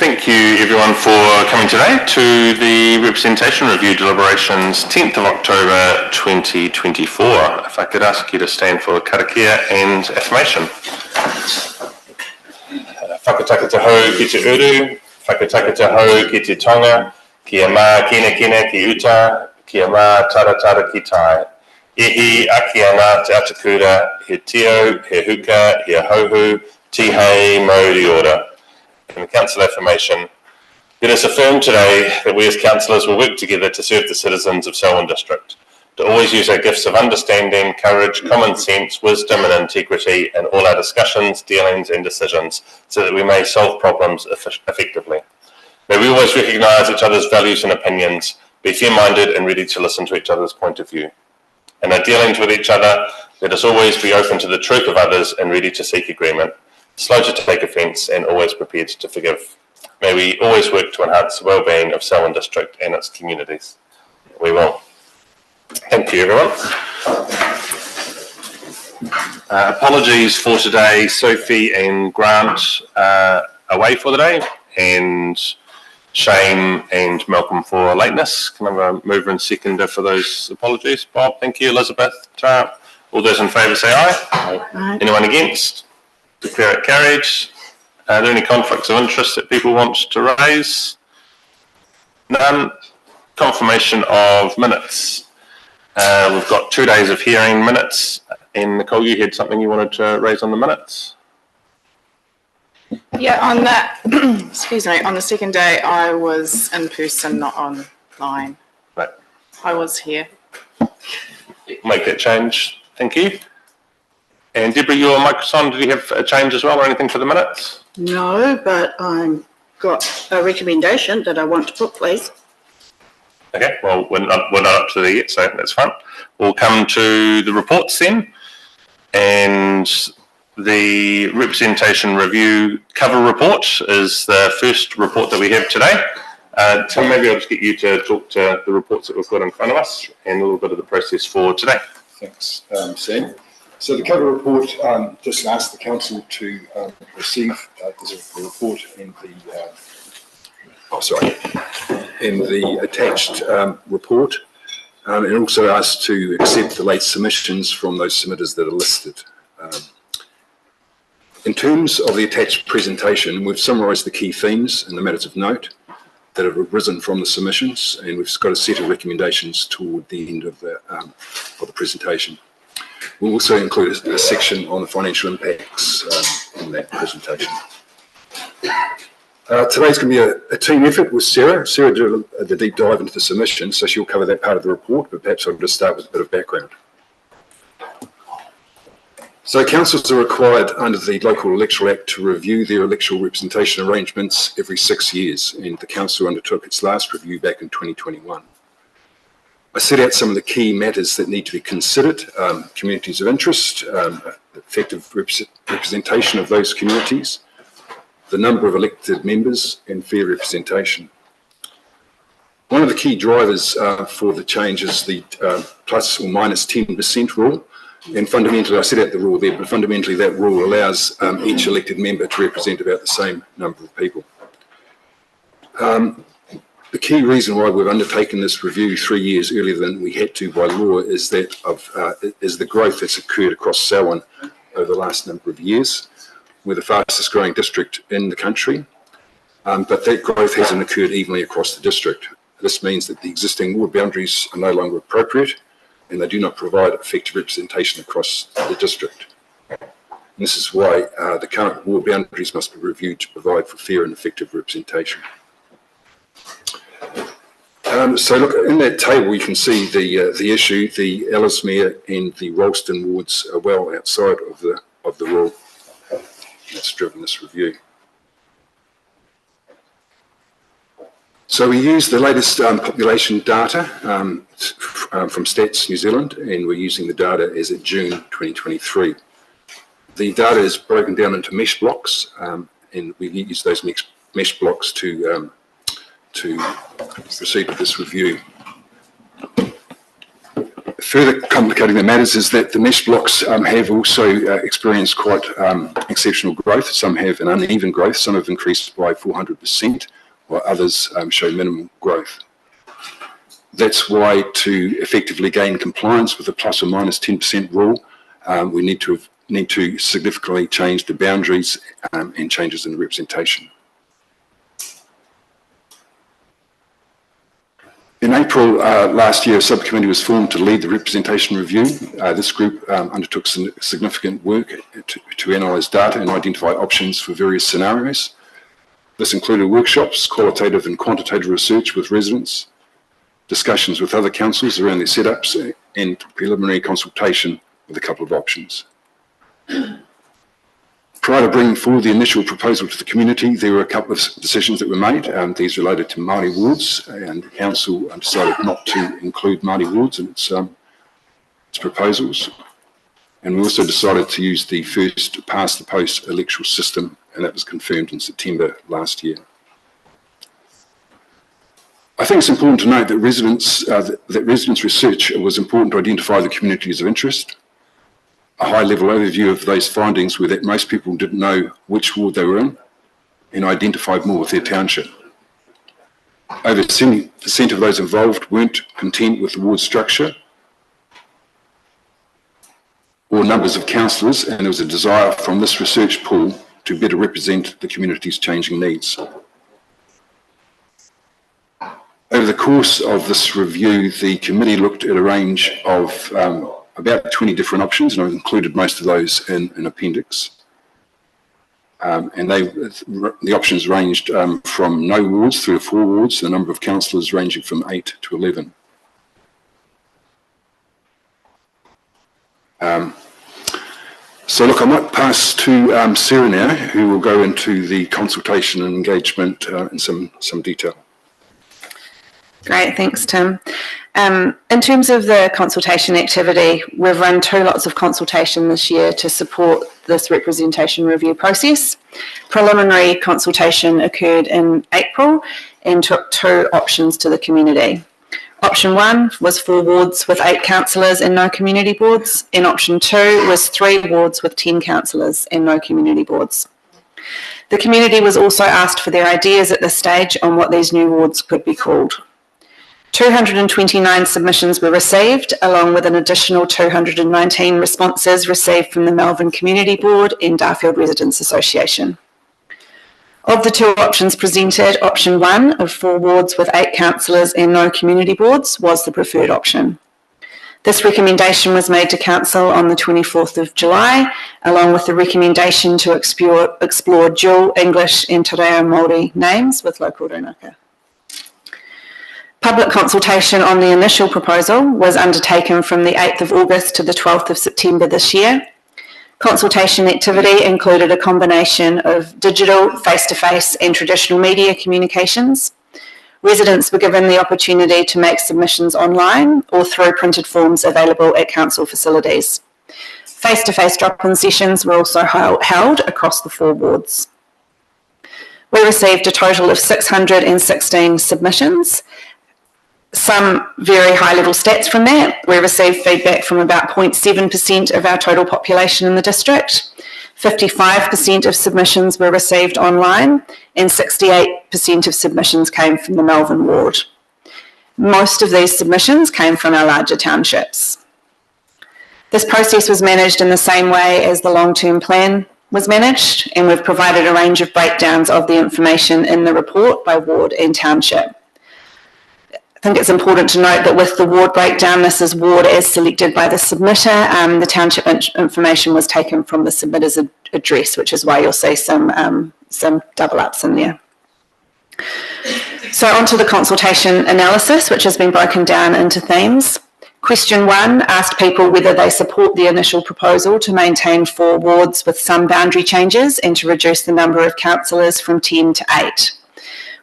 Thank you everyone for coming today to the Representation Review Deliberations 10th of October 2024. If I could ask you to stand for karakia and affirmation. Whakataka te hau ki te uru, whakataka te hau ki te tonga, kia mā kina kina ki uta, kia mā tara tara ki tai. Ihi aki ana te atakura, he tio, he huka, he hauhu, tihei mauri ora. In the Council affirmation, it is affirmed today that we as councillors will work together to serve the citizens of Selwyn District, to always use our gifts of understanding, courage, common sense, wisdom and integrity in all our discussions, dealings and decisions, so that we may solve problems effectively. May we always recognise each other's values and opinions, be fair-minded and ready to listen to each other's point of view. In our dealings with each other, let us always be open to the truth of others and ready to seek agreement, slow to take offence and always prepared to forgive. May we always work to enhance the well-being of Selwyn District and its communities. We will. Thank you, everyone. Apologies for today, Sophie and Grant are away for the day, and Shane and Malcolm for lateness. Can I have a mover and seconder for those apologies? Bob, thank you. Elizabeth, all those in favour say aye. Aye. Anyone against? Declare it carried. Are there any conflicts of interest that people want to raise? None. Confirmation of minutes. We've got 2 days of hearing minutes. And Nicole, you had something you wanted to raise on the minutes? Yeah, on that, excuse me, on the second day, I was in person, not online. Right. I was here. Make that change. Thank you. And Deborah, your mic's on. Did you have a change as well or anything for the minutes? No, but I've got a recommendation that I want to put, please. Okay, well, we're not up to there yet, so that's fine. We'll come to the reports then. And the Representation Review cover report is the first report that we have today. Tim, maybe I'll just get you to talk to the reports that we've got in front of us and a little bit of the process for today. Thanks, Sam. So the cover report just asked the council to receive a report in the attached report, and also asked to accept the late submissions from those submitters that are listed. In terms of the attached presentation, we've summarised the key themes and the matters of note that have arisen from the submissions, and we've got a set of recommendations toward the end of the presentation. We'll also include a section on the financial impacts in that presentation. Today's going to be a team effort with Sarah. Sarah did the deep dive into the submission, so she'll cover that part of the report, but perhaps I'll just start with a bit of background. So councils are required under the Local Electoral Act to review their electoral representation arrangements every 6 years, and the council undertook its last review back in 2021. I set out some of the key matters that need to be considered: communities of interest, effective representation of those communities, the number of elected members, and fair representation. One of the key drivers for the change is the plus or minus 10% rule. And fundamentally, I set out the rule there, but fundamentally that rule allows each elected member to represent about the same number of people. The key reason why we've undertaken this review 3 years earlier than we had to by law is that is the growth that's occurred across Selwyn over the last number of years. We're the fastest growing district in the country, but that growth hasn't occurred evenly across the district. This means that the existing ward boundaries are no longer appropriate, and they do not provide effective representation across the district. And this is why the current ward boundaries must be reviewed to provide for fair and effective representation. So look, in that table you can see the issue. The Ellesmere and the Rollston wards are well outside of the rule. That's driven this review. So we use the latest population data from Stats New Zealand, and we're using the data as of June 2023. The data is broken down into mesh blocks, and we use those mesh blocks to proceed with this review. Further complicating the matters is that the mesh blocks have also experienced quite exceptional growth. Some have an uneven growth. Some have increased by 400%, while others show minimal growth. That's why to effectively gain compliance with the plus or minus 10% rule, we need to significantly change the boundaries and changes in the representation. In April last year, a subcommittee was formed to lead the representation review. This group undertook significant work to analyse data and identify options for various scenarios. This included workshops, qualitative and quantitative research with residents, discussions with other councils around their setups, and preliminary consultation with a couple of options. Prior to bringing forward the initial proposal to the community, there were a couple of decisions that were made. These related to Māori wards, and the council decided not to include Māori wards in its proposals. And we also decided to use the first past the post electoral system, and that was confirmed in September last year. I think it's important to note that residents' research was important to identify the communities of interest. A high-level overview of those findings were that most people didn't know which ward they were in and identified more with their township. Over 70% of those involved weren't content with the ward structure or numbers of councillors, and there was a desire from this research pool to better represent the community's changing needs. Over the course of this review, the committee looked at a range of about 20 different options, and I've included most of those in an appendix. And the options ranged from no wards through to 4 wards, the number of councillors ranging from 8 to 11. So look, I might pass to Sarah now, who will go into the consultation and engagement in some detail. Great, thanks, Tim. In terms of the consultation activity, we've run 2 lots of consultation this year to support this representation review process. Preliminary consultation occurred in April and took 2 options to the community. Option 1 was 4 wards with 8 councillors and no community boards, and option 2 was 3 wards with 10 councillors and no community boards. The community was also asked for their ideas at this stage on what these new wards could be called. 229 submissions were received, along with an additional 219 responses received from the Melbourne Community Board and Darfield Residents Association. Of the 2 options presented, option 1 of 4 wards with 8 councillors and no community boards was the preferred option. This recommendation was made to Council on the 24th of July, along with the recommendation to explore dual English and Te Reo Māori names with local rōnaka. Public consultation on the initial proposal was undertaken from the 8th of August to the 12th of September this year. Consultation activity included a combination of digital, face-to-face and traditional media communications. Residents were given the opportunity to make submissions online or through printed forms available at council facilities. Face-to-face drop-in sessions were also held across the 4 wards. We received a total of 616 submissions. Some very high-level stats from that. We received feedback from about 0.7% of our total population in the district. 55% of submissions were received online, and 68% of submissions came from the Melbourne ward. Most of these submissions came from our larger townships. This process was managed in the same way as the long-term plan was managed, and we've provided a range of breakdowns of the information in the report by ward and township. I think it's important to note that with the ward breakdown, this is ward as selected by the submitter. The township information was taken from the submitter's address, which is why you'll see some double ups in there. So onto the consultation analysis, which has been broken down into themes. Question 1 asked people whether they support the initial proposal to maintain 4 wards with some boundary changes and to reduce the number of councillors from 10 to 8.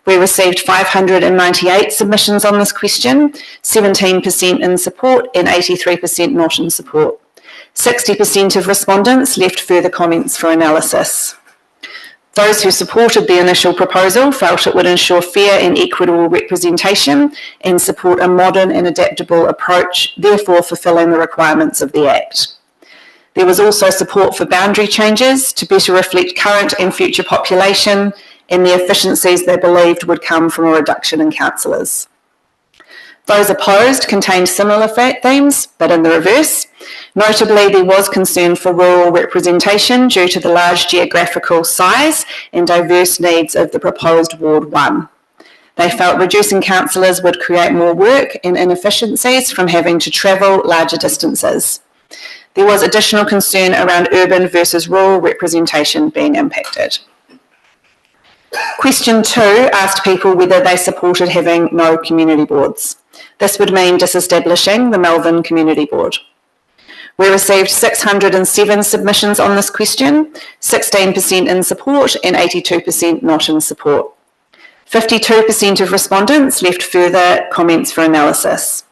We received 598 submissions on this question, 17% in support and 83% not in support. 60% of respondents left further comments for analysis. Those who supported the initial proposal felt it would ensure fair and equitable representation and support a modern and adaptable approach, therefore fulfilling the requirements of the Act. There was also support for boundary changes to better reflect current and future population and the efficiencies they believed would come from a reduction in councillors. Those opposed contained similar themes, but in the reverse. Notably, there was concern for rural representation due to the large geographical size and diverse needs of the proposed Ward 1. They felt reducing councillors would create more work and inefficiencies from having to travel larger distances. There was additional concern around urban versus rural representation being impacted. Question 2 asked people whether they supported having no community boards. This would mean disestablishing the Melbourne Community Board. We received 607 submissions on this question, 16% in support and 82% not in support. 52% of respondents left further comments for analysis.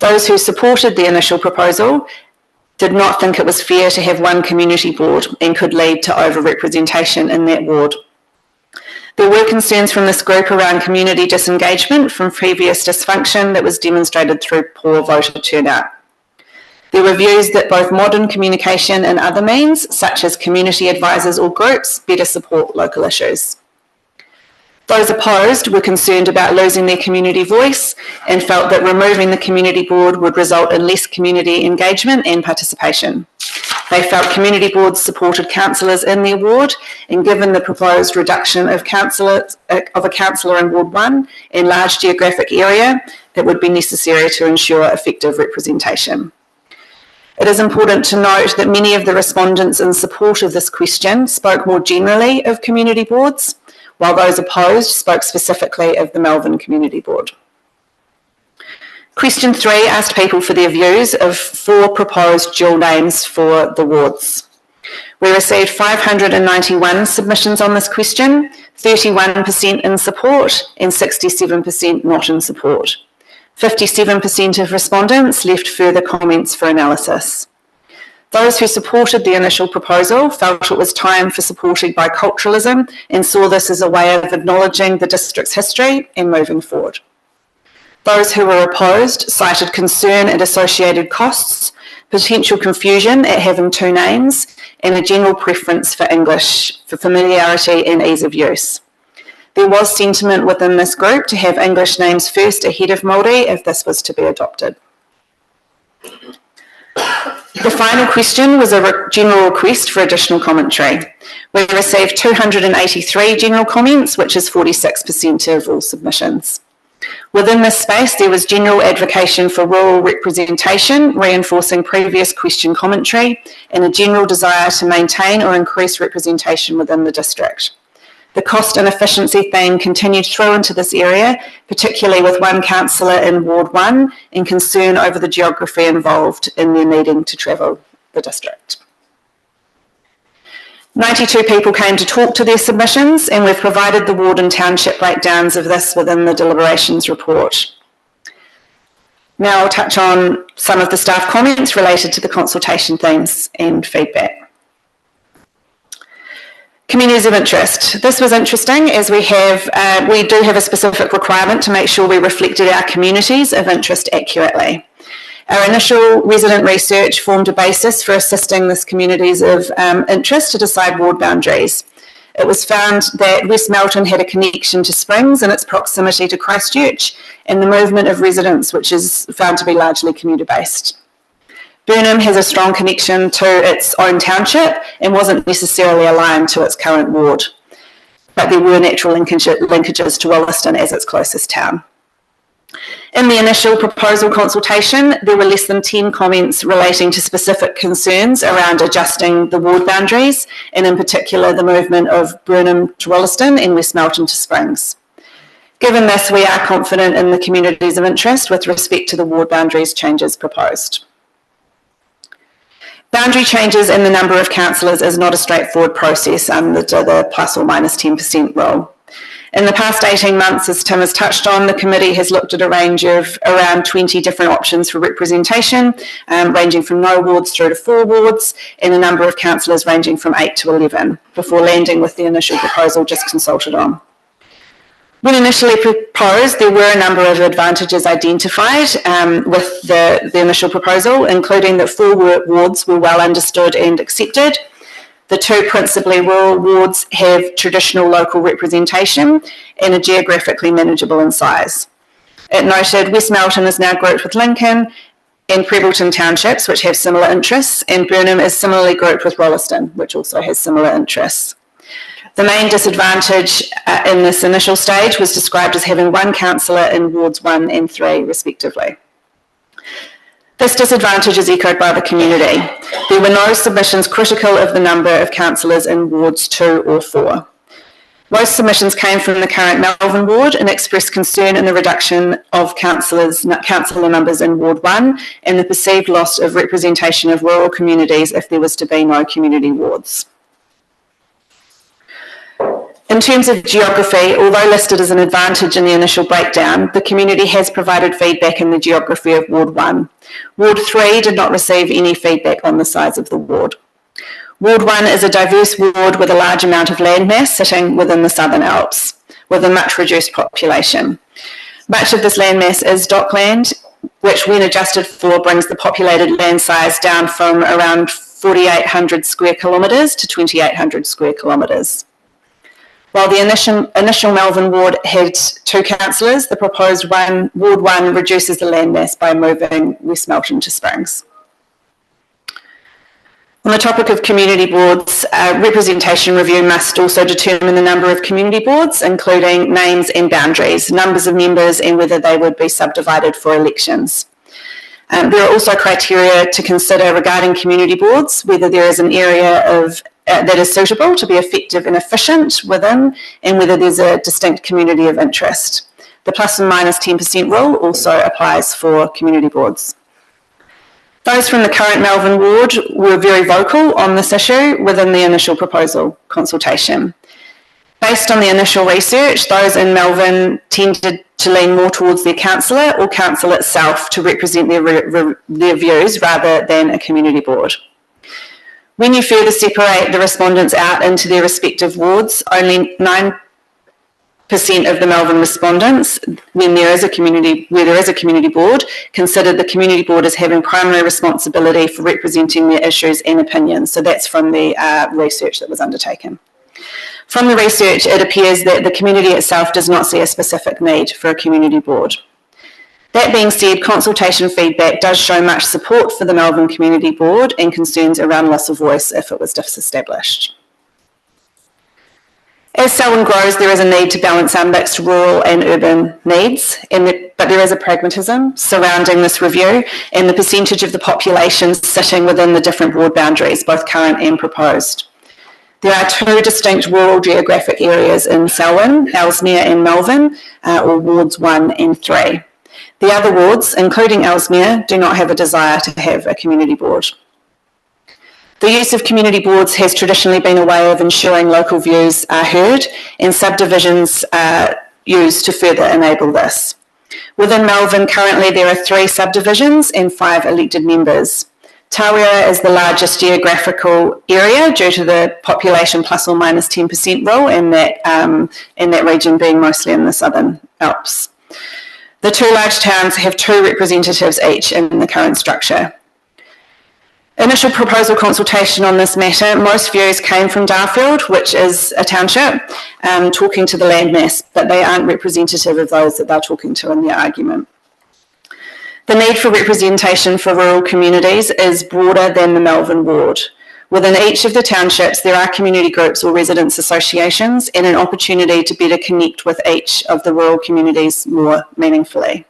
Those who supported the initial proposal did not think it was fair to have one community board and could lead to over-representation in that ward. There were concerns from this group around community disengagement from previous dysfunction that was demonstrated through poor voter turnout. There were views that both modern communication and other means, such as community advisors or groups, better support local issues. Those opposed were concerned about losing their community voice and felt that removing the community board would result in less community engagement and participation. They felt community boards supported councillors in their ward, and given the proposed reduction of a councillor in Ward 1 in large geographic area, it would be necessary to ensure effective representation. It is important to note that many of the respondents in support of this question spoke more generally of community boards, while those opposed spoke specifically of the Melbourne Community Board. Question 3 asked people for their views of 4 proposed dual names for the wards. We received 591 submissions on this question, 31% in support and 67% not in support. 57% of respondents left further comments for analysis. Those who supported the initial proposal felt it was time for supporting biculturalism and saw this as a way of acknowledging the district's history and moving forward. Those who were opposed cited concern at associated costs, potential confusion at having 2 names, and a general preference for English for familiarity and ease of use. There was sentiment within this group to have English names first ahead of Māori if this was to be adopted. The final question was a general request for additional commentary. We received 283 general comments, which is 46% of all submissions. Within this space, there was general advocacy for rural representation, reinforcing previous question commentary, and a general desire to maintain or increase representation within the district. The cost and efficiency theme continued through into this area, particularly with one councillor in Ward 1 and concern over the geography involved in their needing to travel the district. 92 people came to talk to their submissions, and we've provided the ward and township breakdowns of this within the deliberations report. Now I'll touch on some of the staff comments related to the consultation themes and feedback. Communities of interest. This was interesting as we do have a specific requirement to make sure we reflected our communities of interest accurately. Our initial resident research formed a basis for assisting this communities of interest to decide ward boundaries. It was found that West Melton had a connection to Springs and its proximity to Christchurch and the movement of residents, which is found to be largely commuter-based. Burnham has a strong connection to its own township and wasn't necessarily aligned to its current ward, but there were natural linkages to Williston as its closest town. In the initial proposal consultation, there were less than 10 comments relating to specific concerns around adjusting the ward boundaries, and in particular the movement of Burnham to Williston and West Melton to Springs. Given this, we are confident in the communities of interest with respect to the ward boundaries changes proposed. Boundary changes in the number of councillors is not a straightforward process under the plus or minus 10% rule. In the past 18 months, as Tim has touched on, the committee has looked at a range of around 20 different options for representation, ranging from no wards through to 4 wards, and a number of councillors ranging from 8 to 11, before landing with the initial proposal just consulted on. When initially proposed, there were a number of advantages identified with the initial proposal, including that 4 wards were well understood and accepted. The 2 principally rural wards have traditional local representation and are geographically manageable in size. It noted West Melton is now grouped with Lincoln and Prebbleton townships, which have similar interests, and Burnham is similarly grouped with Rolleston, which also has similar interests. The main disadvantage in this initial stage was described as having 1 councillor in wards 1 and 3, respectively. This disadvantage is echoed by the community. There were no submissions critical of the number of councillors in wards 2 or 4. Most submissions came from the current Melvin ward and expressed concern in the reduction of councillor numbers in Ward 1 and the perceived loss of representation of rural communities if there was to be no community wards. In terms of geography, although listed as an advantage in the initial breakdown, the community has provided feedback in the geography of Ward 1. Ward 3 did not receive any feedback on the size of the ward. Ward 1 is a diverse ward with a large amount of landmass sitting within the Southern Alps, with a much reduced population. Much of this landmass is dockland, which when adjusted for brings the populated land size down from around 4,800 square kilometres to 2,800 square kilometres. While the initial Melvin ward had 2 councillors, the proposed Ward 1 reduces the landmass by moving West Melton to Springs. On the topic of community boards, representation review must also determine the number of community boards, including names and boundaries, numbers of members, and whether they would be subdivided for elections. There are also criteria to consider regarding community boards, whether there is an area that is suitable to be effective and efficient within, and whether there's a distinct community of interest. The plus and minus 10% rule also applies for community boards. Those from the current Melvin ward were very vocal on this issue within the initial proposal consultation. Based on the initial research, those in Melvin tended to lean more towards their councillor or council itself to represent their views rather than a community board. When you further separate the respondents out into their respective wards, only 9% of the Melvin respondents, where there is a community board, considered the community board as having primary responsibility for representing their issues and opinions. So that's from the research that was undertaken. From the research, it appears that the community itself does not see a specific need for a community board. That being said, consultation feedback does show much support for the Melvin Community Board and concerns around loss of voice if it was disestablished. As Selwyn grows, there is a need to balance our mixed rural and urban needs, but there is a pragmatism surrounding this review and the percentage of the population sitting within the different ward boundaries, both current and proposed. There are 2 distinct rural geographic areas in Selwyn, Ellesmere and Melvin, or wards 1 and 3. The other wards, including Ellesmere, do not have a desire to have a community board. The use of community boards has traditionally been a way of ensuring local views are heard, and subdivisions are used to further enable this. Within Melvin, currently there are 3 subdivisions and 5 elected members. Tawera is the largest geographical area due to the population plus or minus 10% rule, and that region being mostly in the Southern Alps. The 2 large towns have 2 representatives each in the current structure. Initial proposal consultation on this matter, most views came from Darfield, which is a township, talking to the landmass, but they aren't representative of those that they're talking to in their argument. The need for representation for rural communities is broader than the Melvin ward. Within each of the townships, there are community groups or residents associations and an opportunity to better connect with each of the rural communities more meaningfully.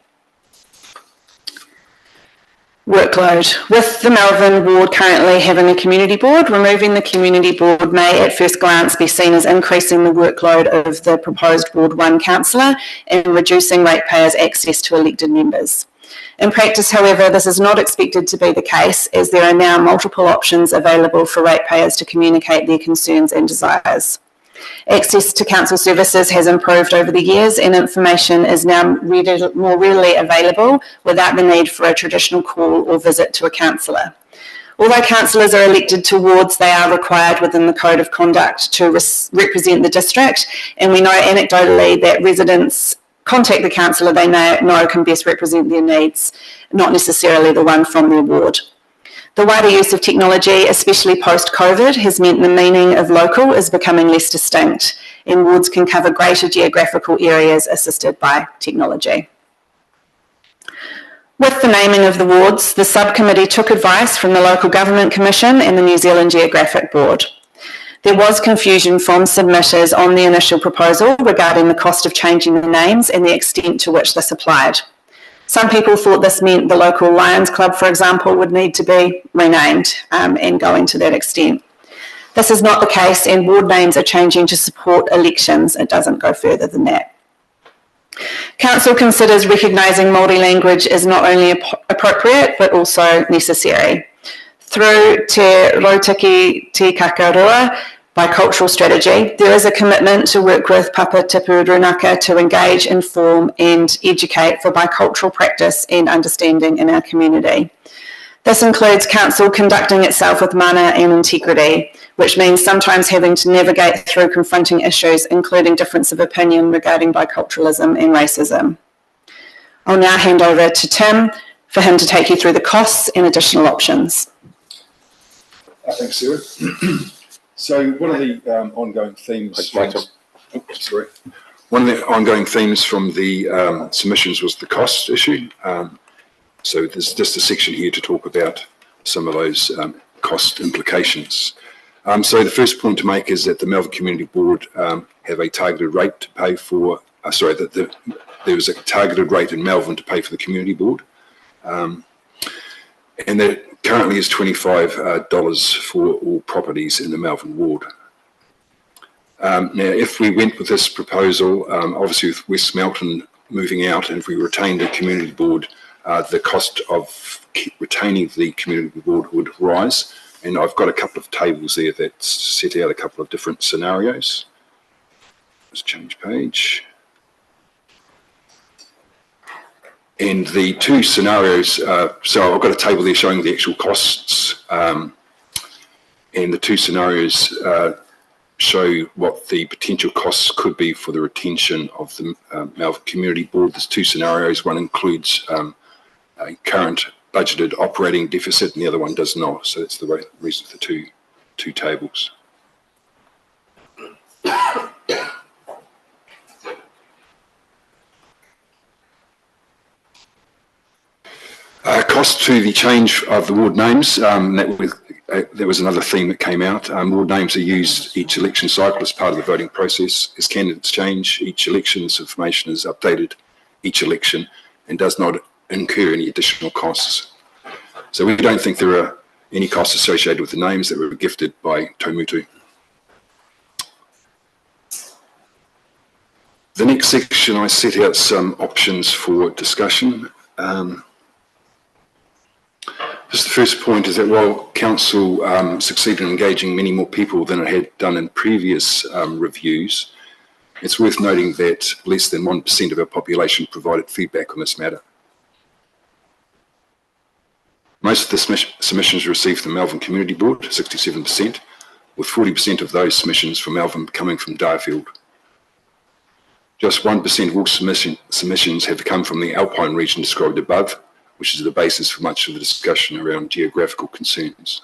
Workload. With the Melvin ward currently having a community board, removing the community board may at first glance be seen as increasing the workload of the proposed Ward 1 councillor and reducing ratepayers' access to elected members. In practice, however, this is not expected to be the case, as there are now multiple options available for ratepayers to communicate their concerns and desires. Access to council services has improved over the years and information is now more readily available without the need for a traditional call or visit to a councillor. Although councillors are elected to wards, they are required within the Code of Conduct to represent the district, and we know anecdotally that residents contact the councillor they know can best represent their needs, not necessarily the one from their ward. The wider use of technology, especially post-COVID, has meant the meaning of local is becoming less distinct, and wards can cover greater geographical areas assisted by technology. With the naming of the wards, the subcommittee took advice from the Local Government Commission and the New Zealand Geographic Board. There was confusion from submitters on the initial proposal regarding the cost of changing the names and the extent to which this applied. Some people thought this meant the local Lions Club, for example, would need to be renamed and going to that extent. This is not the case, and ward names are changing to support elections. It doesn't go further than that. Council considers recognising Māori language is not only appropriate but also necessary. Through Te Rautiki Te Kakarua bicultural strategy, there is a commitment to work with Papa Tipu Runaka to engage, inform and educate for bicultural practice and understanding in our community. This includes council conducting itself with mana and integrity, which means sometimes having to navigate through confronting issues, including difference of opinion regarding biculturalism and racism. I'll now hand over to Tim for him to take you through the costs and additional options. Thanks, Sarah. So one of the ongoing themes... One of the ongoing themes from the submissions was the cost issue. So there's just a section here to talk about some of those cost implications. So the first point to make is that the Melbourne Community Board have a targeted rate to pay for, there was a targeted rate in Melbourne to pay for the Community Board. And that currently is $25 for all properties in the Melbourne ward. Now, if we went with this proposal, obviously with West Melton moving out, and if we retained the Community Board, the cost of retaining the Community Board would rise. And I've got a couple of tables there that set out a couple of different scenarios. Let's change page. And the two scenarios, so I've got a table there showing the actual costs, and the two scenarios show what the potential costs could be for the retention of the Melbourne Community Board. There's two scenarios. One includes a current budgeted operating deficit, and the other one does not. So that's the reason for the two tables. Cost to the change of the ward names, that was another theme that came out. Ward names are used each election cycle as part of the voting process. As candidates change each election, this information is updated each election and does not incur any additional costs. So we don't think there are any costs associated with the names that were gifted by Taumutu. The next section, I set out some options for discussion. Just the first point is that while Council succeeded in engaging many more people than it had done in previous reviews, it's worth noting that less than 1% of our population provided feedback on this matter. Most of the submissions were received from Melbourne Community Board, 67%, with 40% of those submissions from Melbourne coming from Darfield. Just 1% of all submissions have come from the Alpine region described above, which is the basis for much of the discussion around geographical concerns.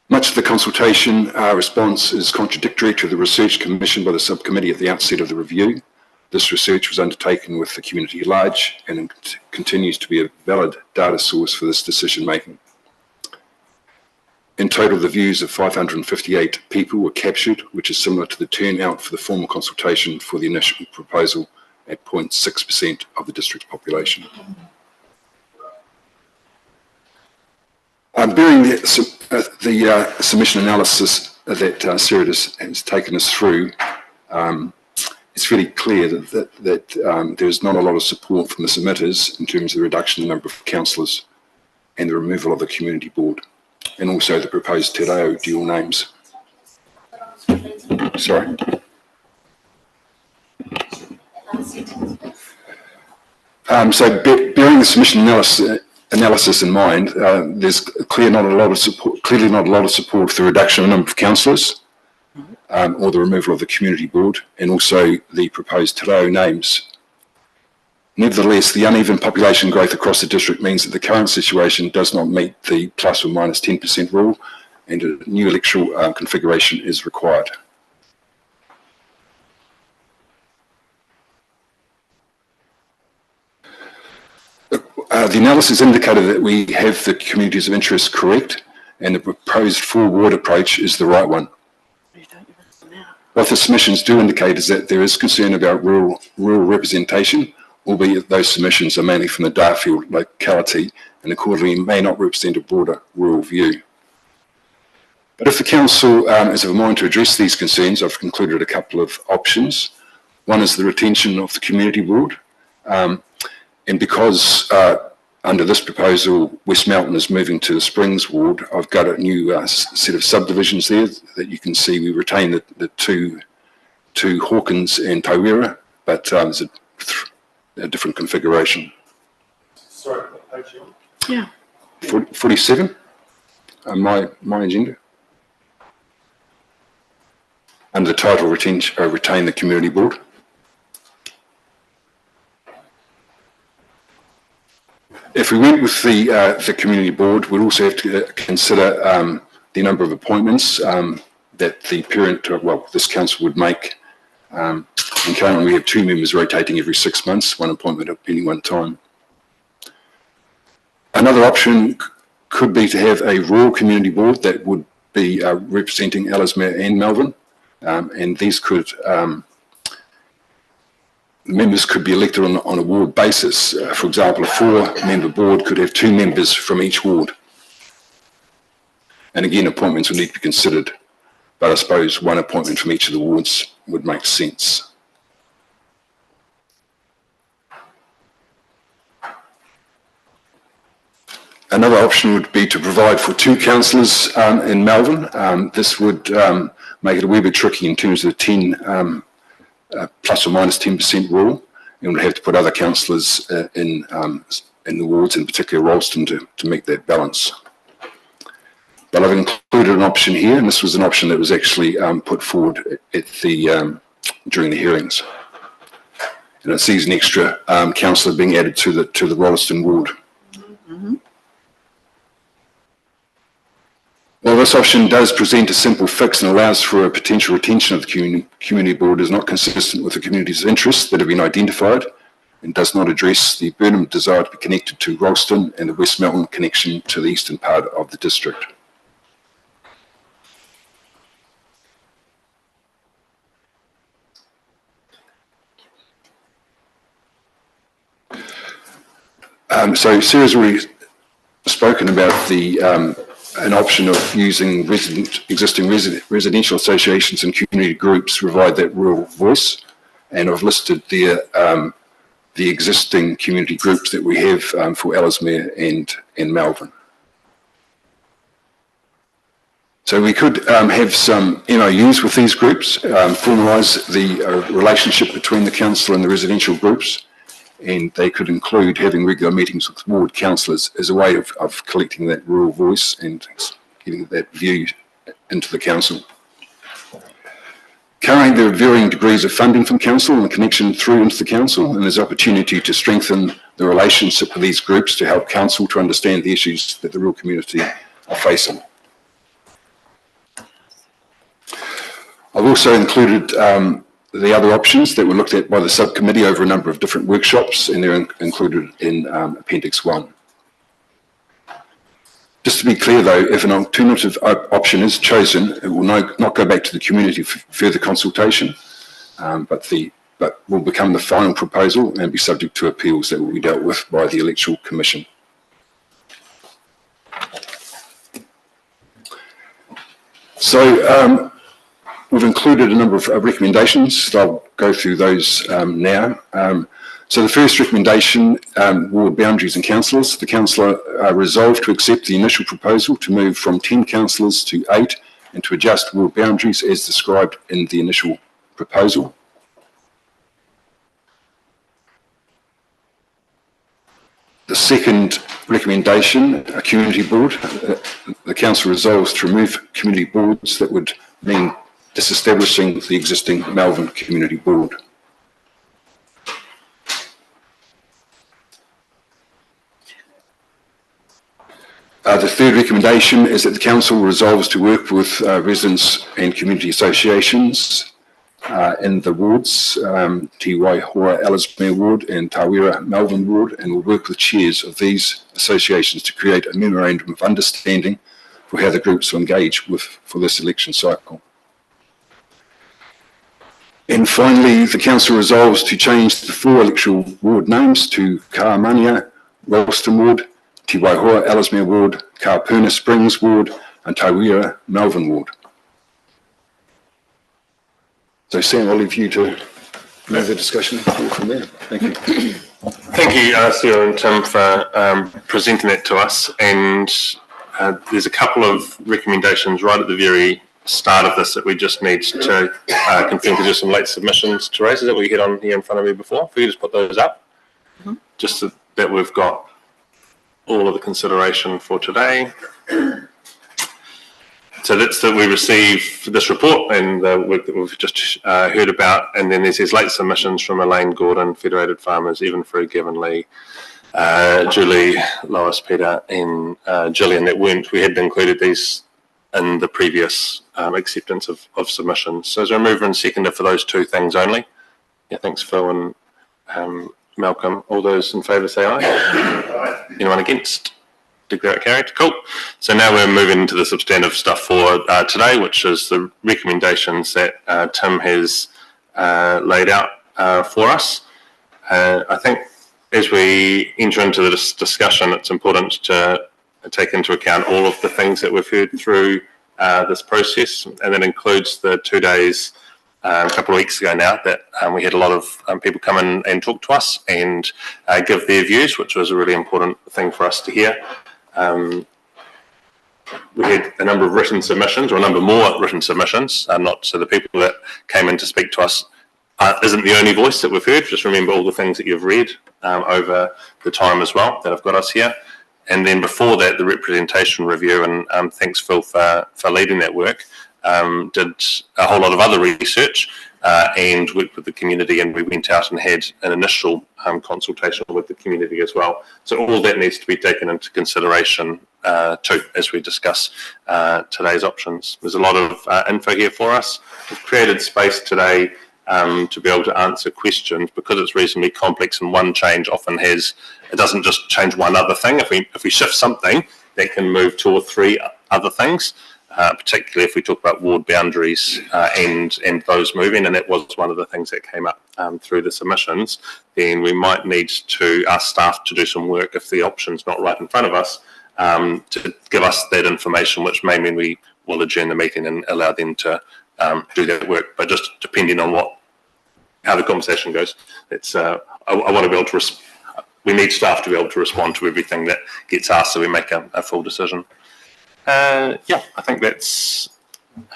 Much of the consultation response is contradictory to the research commissioned by the subcommittee at the outset of the review. This research was undertaken with the community at large and continues to be a valid data source for this decision making. In total, the views of 558 people were captured, which is similar to the turnout for the formal consultation for the initial proposal at 0.6% of the district's population. Bearing the submission analysis that Sarah has taken us through, it's really clear that there's not a lot of support from the submitters in terms of the reduction in the number of councillors and the removal of the community board. and also the proposed Te Reo dual names. Sorry. So bearing the submission analysis in mind, there's clearly not a lot of support for the reduction of the number of councillors, or the removal of the community board, and also the proposed Te Reo names. Nevertheless, the uneven population growth across the district means that the current situation does not meet the plus or minus 10% rule, and a new electoral configuration is required. The analysis indicated that we have the communities of interest correct, and the proposed four-ward approach is the right one. What the submissions do indicate is that there is concern about rural representation, albeit those submissions are mainly from the Darfield locality and accordingly may not represent a broader rural view. But if the council is of a mind to address these concerns, I've concluded a couple of options. One is the retention of the community board, and because under this proposal, West Mountain is moving to the Springs ward, I've got a new set of subdivisions there that you can see. We retain the two Hawkins and Tauira, but there's a different configuration. Sorry, what page are you on? Yeah. 47, my agenda. Under the title, retain the community board. If we went with the community board, we'd also have to consider the number of appointments that the parent, this council would make. And currently we have 2 members rotating every 6 months, 1 appointment at any one time. Another option could be to have a rural community board that would be representing Ellesmere and Melbourne, and these could members could be elected on a ward basis. For example, a 4-member board could have 2 members from each ward. And again, appointments would need to be considered, but I suppose 1 appointment from each of the wards would make sense. Another option would be to provide for 2 councillors in Melbourne. This would make it a wee bit tricky in terms of the 10 plus or minus 10% rule, and we'd have to put other councillors in the wards, in particular Rolleston, to make that balance. But I've included an option here, and this was an option that was actually put forward at during the hearings. And it sees an extra councillor being added to the Rolleston ward. While this option does present a simple fix and allows for a potential retention of the community board, it is not consistent with the community's interests that have been identified and does not address the Burnham desire to be connected to Rolleston and the West Mountain connection to the eastern part of the district. So Sarah's already spoken about an option of using existing residential associations and community groups to provide that rural voice, and I've listed there the existing community groups that we have for Ellesmere and Melbourne. So we could have some MOUs with these groups, formalise the relationship between the council and the residential groups, and they could include having regular meetings with ward councillors as a way of collecting that rural voice and getting that view into the council. Currently, there are varying degrees of funding from council and the connection through into the council, and there's opportunity to strengthen the relationship with these groups to help council to understand the issues that the rural community are facing. I've also included the other options that were looked at by the subcommittee over a number of different workshops, and they're included in Appendix 1. Just to be clear though, if an alternative option is chosen, it will not go back to the community for further consultation, but will become the final proposal and be subject to appeals that will be dealt with by the Electoral Commission. So we've included a number of recommendations. So I'll go through those now. So the first recommendation, ward boundaries and councillors. The councillor resolved to accept the initial proposal to move from 10 councillors to 8 and to adjust ward boundaries as described in the initial proposal. The second recommendation, a community board. The council resolves to remove community boards that would mean disestablishing the existing Melbourne Community Board. The third recommendation is that the council resolves to work with residents and community associations in the wards, Te Waihora Ellesmere Ward and Tawera Melbourne Ward, and will work with chairs of these associations to create a memorandum of understanding for how the groups will engage for this election cycle. And finally, the council resolves to change the 4 electoral ward names to Kaamania Ralston Ward, Te Waihora Ellesmere Ward, Kapurna Springs Ward, and Tawera Melbourne Ward. So Sam, I'll leave you to move the discussion from there. Thank you. Thank you, Sarah and Tim, for presenting that to us. And there's a couple of recommendations right at the very start of this that we just need to confirm to do some late submissions to raise. Is that what you had on here in front of me before? If you just put those up, just so that we've got all of the consideration for today. So that's that we receive this report and the work that we've just heard about, and then there's these late submissions from Elaine Gordon, Federated Farmers, Evan Frew, Gavin Lee, Julie, Lois, Peter, and Gillian that weren't. We had included these in the previous acceptance of submissions. So is there a mover and seconder for those 2 things only? Yeah, thanks, Phil and Malcolm. All those in favour say aye. Anyone against? Declare it carried. Cool. So now we're moving into the substantive stuff for today, which is the recommendations that Tim has laid out for us. I think as we enter into this discussion, it's important to take into account all of the things that we've heard through this process, and that includes the 2 days a couple of weeks ago now that we had a lot of people come in and talk to us and give their views, which was a really important thing for us to hear. We had a number of written submissions, or a number more written submissions, not so the people that came in to speak to us isn't the only voice that we've heard. Just remember all the things that you've read over the time as well that have got us here. And then before that, the representation review, and thanks Phil for leading that work, did a whole lot of other research and worked with the community, and we went out and had an initial consultation with the community as well. So all that needs to be taken into consideration too as we discuss today's options. There's a lot of info here for us. We've created space today to be able to answer questions because it's reasonably complex, and one change often it doesn't just change one other thing. If we shift something, that can move 2 or 3 other things. Particularly if we talk about ward boundaries and those moving, and that was one of the things that came up through the submissions, then we might need to ask staff to do some work if the option's not right in front of us, to give us that information, which may mean we will adjourn the meeting and allow them to do that work. But just depending on how the conversation goes, it's I want to be able to we need staff to be able to respond to everything that gets asked, so we make a full decision. Yeah, I think that's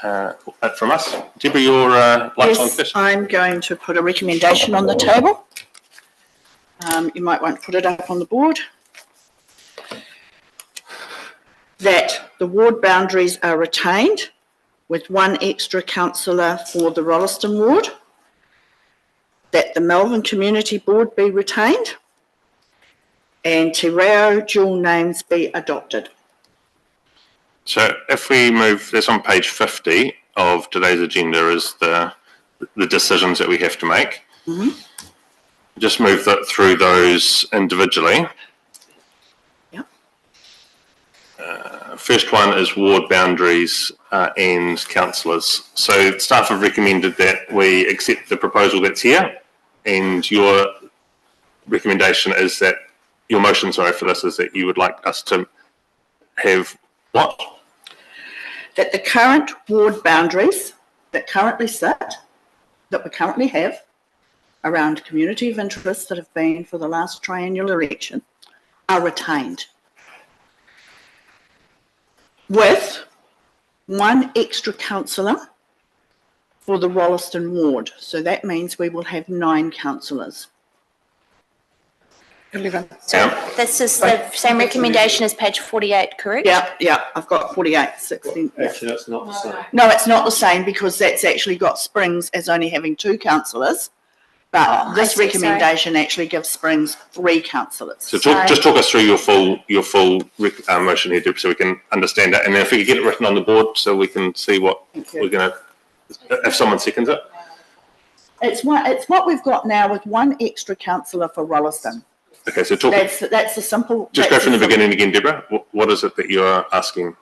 it from us. Deborah, your lights on first. I'm going to put a recommendation on the table. You might want to put it up on the board. That the ward boundaries are retained with 1 extra councillor for the Rolleston ward. That the Melbourne Community Board be retained. And Te Reo dual names be adopted. So if we move, that's on page 50 of today's agenda, is the decisions that we have to make. Mm-hmm. Just move that through those individually. Yep. First one is ward boundaries and councillors. So staff have recommended that we accept the proposal that's here, and your recommendation is that, your motion, sorry, for this is that you would like us to have what? That the current ward boundaries that currently sit, that we currently have, around community of interest that have been for the last triennial election are retained, with one extra councillor for the Rolleston ward. So that means we will have 9 councillors. 11. So this is the same recommendation as page 48, correct? Yeah, I've got 48, 16. Yeah. Actually, that's not the same. No, it's not the same because that's actually got Springs as only having 2 councillors. But this I see, recommendation actually gives Springs 3 councillors. So just talk us through your full motion here, Deb, so we can understand it. And then if we could get it written on the board so we can see what we're going to, if someone seconds it. It's what we've got now with 1 extra councillor for Rolleston. Okay, so talk. That's the simple. Just go from the beginning again, Deborah. What is it that you're asking?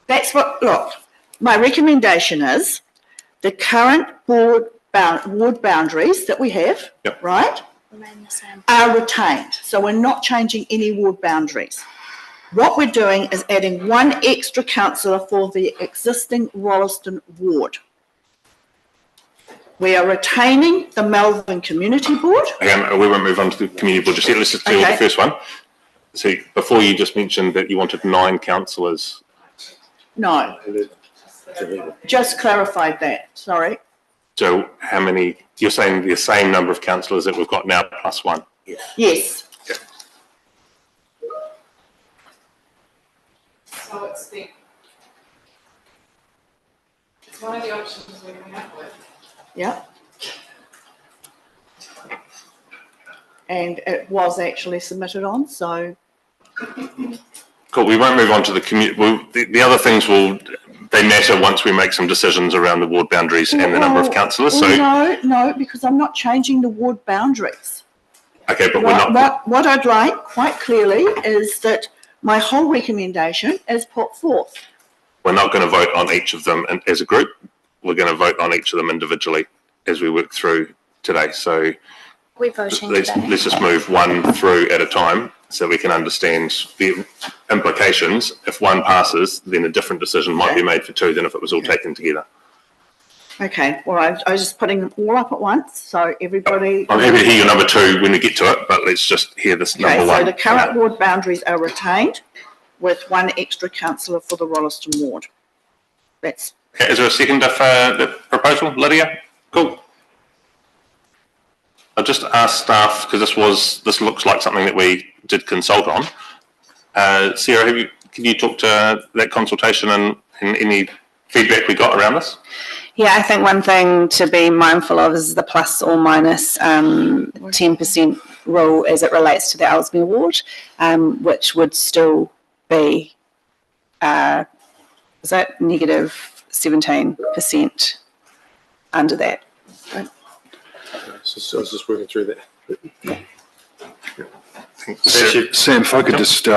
Look, my recommendation is the current ward boundaries that we have, Yep. right, Remain the same. are retained. So we're not changing any ward boundaries. What we're doing is adding 1 extra councillor for the existing Rolleston ward. We are retaining the Melbourne Community Board. Okay, we won't move on to the community board just yet. Let's just deal with the first one. So before you just mentioned that you wanted 9 councillors. No, just clarified that, sorry. So how many, you're saying the same number of councillors that we've got now plus 1? Yes, So it's one of the options we're coming up with. yeah. And it was actually submitted on, so Cool, we won't move on to the community. The other things they matter once we make some decisions around the ward boundaries and the number of councillors. So no, because I'm not changing the ward boundaries. okay, but we're not. What I'd like quite clearly is that my whole recommendation is put forth. We're not going to vote on each of them as a group. We're going to vote on each of them individually as we work through today. So We're voting let's today. just move one through at a time so we can understand the implications. If one passes, then a different decision might be made for 2 than if it was all taken together. Okay, well, I was just putting them all up at once, so everybody. I'm happy to hear your number 2 when we get to it, but let's just hear this Okay, number 1. so the current ward boundaries are retained with 1 extra councillor for the Rolleston ward. That's, Okay, is there a second for the proposal, Lydia? Cool. I'll just ask staff, because this looks like something that we did consult on. Sarah, can you talk to that consultation and any feedback we got around this? Yeah, I think one thing to be mindful of is the plus or minus 10% rule as it relates to the Ellesmere ward, which would still be, is that negative 17% under that? So I was just working through that. Sam, if I could just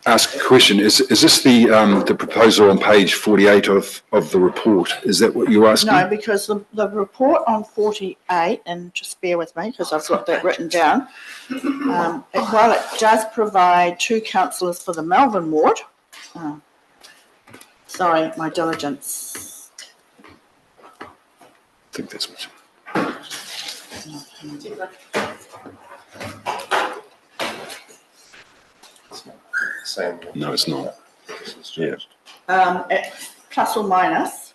ask a question. Is this the proposal on page 48 of the report? Is that what you're asking? no, because the report on 48, and just bear with me because I've got that written down, while it does provide 2 councillors for the Melbourne ward, sorry, my diligence. I think that's what. No, it's not. Yeah. Plus or minus,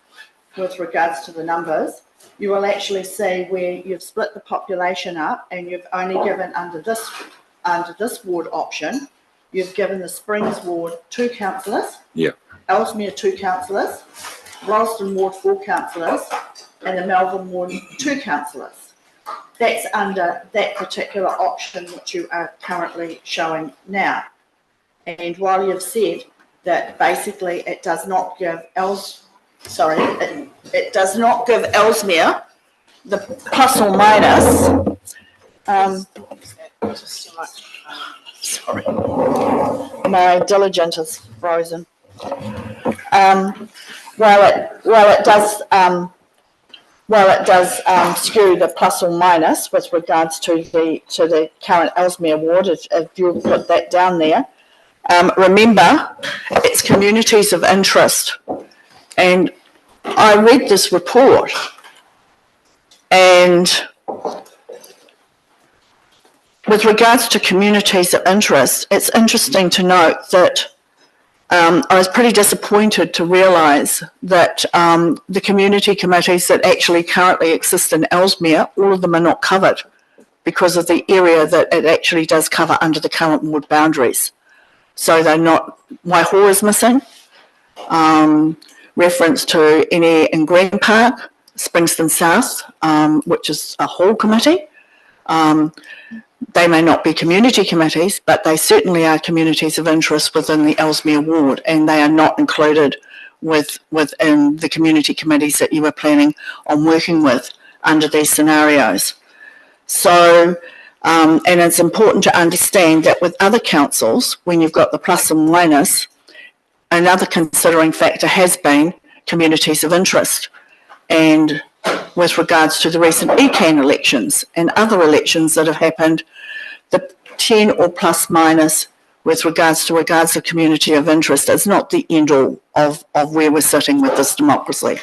with regards to the numbers, you will actually see where you've split the population up and you've only given under this ward option, you've given the Springs ward 2 councillors. Yeah. Ellesmere 2 councillors, Rolleston ward 4 councillors, and the Melbourne ward 2 councillors. That's under that particular option which you are currently showing now. And while you've said that basically it does not give it does not give Ellesmere the plus or minus. Sorry, my diligent is frozen. While it does skew the plus or minus with regards to the current Ellesmere ward, if you put that down there. Remember, it's communities of interest. And I read this report And with regards to communities of interest, it's interesting to note that I was pretty disappointed to realise that the community committees that actually currently exist in Ellesmere, all of them are not covered because of the area that it actually does cover under the current ward boundaries. So they're not, Waiho is missing, reference to any in Green Park, Springston South, which is a whole committee. They may not be community committees, but they certainly are communities of interest within the Ellesmere ward, and they are not included within the community committees that you were planning on working with under these scenarios. So, and it's important to understand that with other councils, when you've got the plus and minus, another considering factor has been communities of interest. And with regards to the recent ECAN elections and other elections that have happened, the 10 or plus minus with regards to community of interest is not the end all of where we're sitting with this democracy.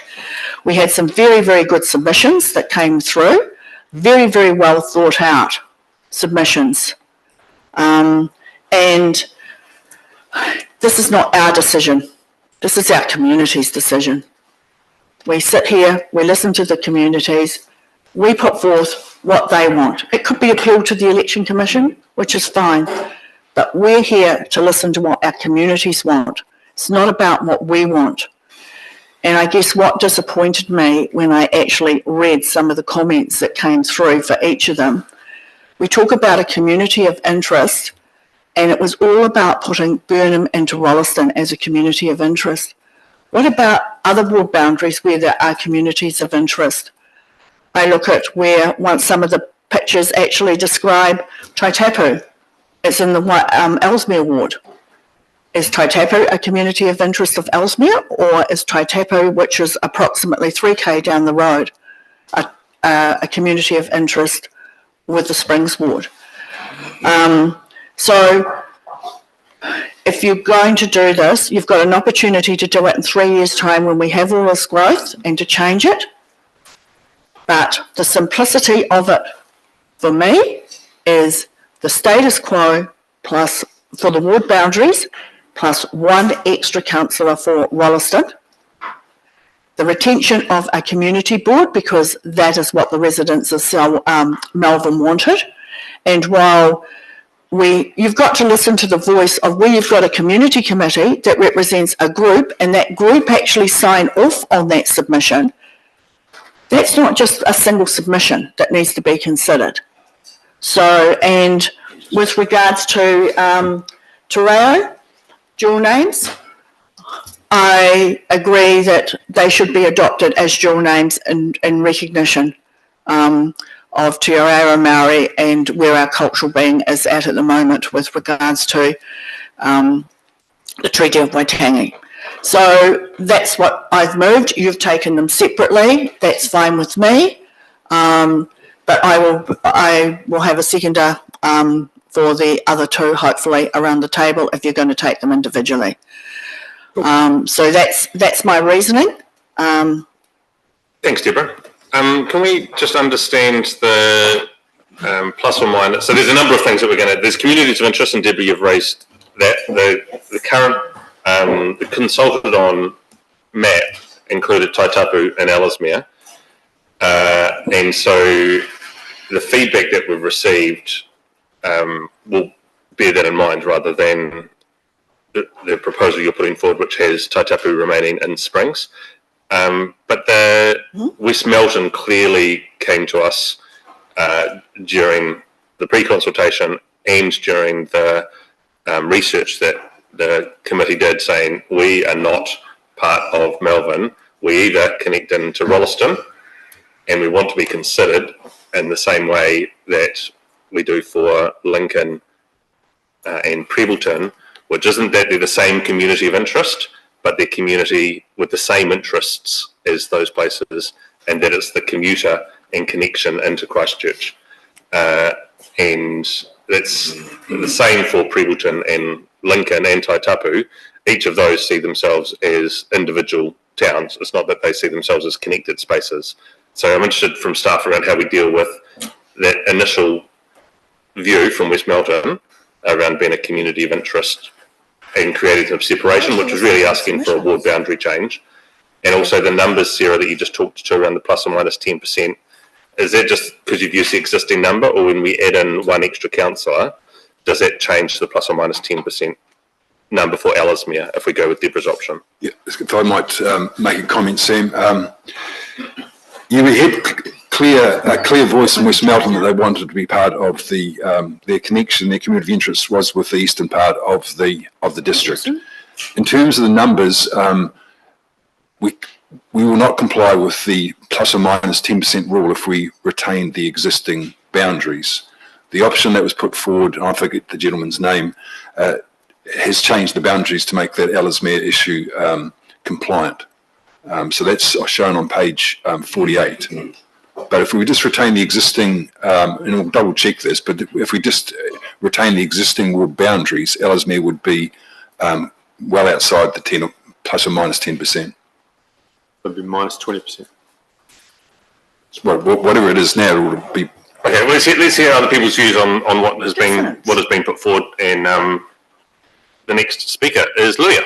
We had some very, very good submissions that came through, very, very well thought out submissions. And this is not our decision. This is our community's decision. We sit here, we listen to the communities, we put forth what they want. It could be appealed to the Election Commission, which is fine, but we're here to listen to what our communities want. It's not about what we want. And I guess what disappointed me when I actually read some of the comments that came through for each of them, we talk about a community of interest, and it was all about putting Burnham into Rolleston as a community of interest. What about other ward boundaries where there are communities of interest? I look at where once some of the pictures actually describe Taitapu. It's in the Ellesmere ward. Is Taitapu a community of interest of Ellesmere, or is Taitapu, which is approximately 3k down the road, a community of interest with the Springs ward? So if you're going to do this, you've got an opportunity to do it in 3 years' time when we have all this growth and to change it. But the simplicity of it for me is the status quo plus for the ward boundaries plus one extra councillor for Rolleston. The retention of a community board because that is what the residents of Melbourne wanted. And while you've got to listen to the voice of where you've got a community committee that represents a group and that group actually sign off on that submission. That's not just a single submission that needs to be considered. So, and with regards to Te Reo, dual names, I agree that they should be adopted as dual names in recognition of Te Reo Māori and where our cultural being is at the moment with regards to the Treaty of Waitangi. So that's what I've moved. You've taken them separately. That's fine with me. But I will have a seconder for the other two, hopefully, around the table if you're going to take them individually. So that's my reasoning. Thanks, Deborah. Can we just understand the plus or minus? So there's a number of things that we're going to. There's communities of interest, and Deborah, you've raised that. The current, the consulted on map included Taitapu and Ellesmere, and so the feedback that we've received will bear that in mind rather than the proposal you're putting forward, which has Taitapu remaining in Springs. But the West Melton clearly came to us during the pre-consultation and during the research that the committee did, saying we are not part of Melbourne. We either connect into Rolleston and we want to be considered in the same way that we do for Lincoln and Prebbleton, which isn't that they're the same community of interest, but they're community with the same interests as those places, and that it's the commuter and connection into Christchurch. And that's the same for Prebbleton and Lincoln and Taitapu. Each of those see themselves as individual towns. It's not that they see themselves as connected spaces. So I'm interested from staff around how we deal with that initial view from West Melton around being a community of interest and creating some separation, which was really asking for a ward boundary change. And also the numbers, Sarah, that you just talked to around the plus or minus 10%. Is that just because you've used the existing number, or when we add in one extra councillor, does that change the plus or minus 10% number for Ellesmere if we go with Deborah's option? Yeah, if I might make a comment, Sam. We had a clear voice in West Melton that they wanted to be part of their connection, their community of interest was with the eastern part of the district. In terms of the numbers, we will not comply with the plus or minus 10% rule if we retain the existing boundaries. The option that was put forward, and I forget the gentleman's name, has changed the boundaries to make that Ellesmere issue compliant. So that's shown on page 48. But if we just retain the existing, and we'll double check this, but if we just retain the existing ward boundaries, Ellesmere would be well outside the 10 or plus or minus 10%. It'd be minus 20%. Whatever it is now, it will be. Okay, well, let's hear other people's views on what has been put forward, and the next speaker is Luia.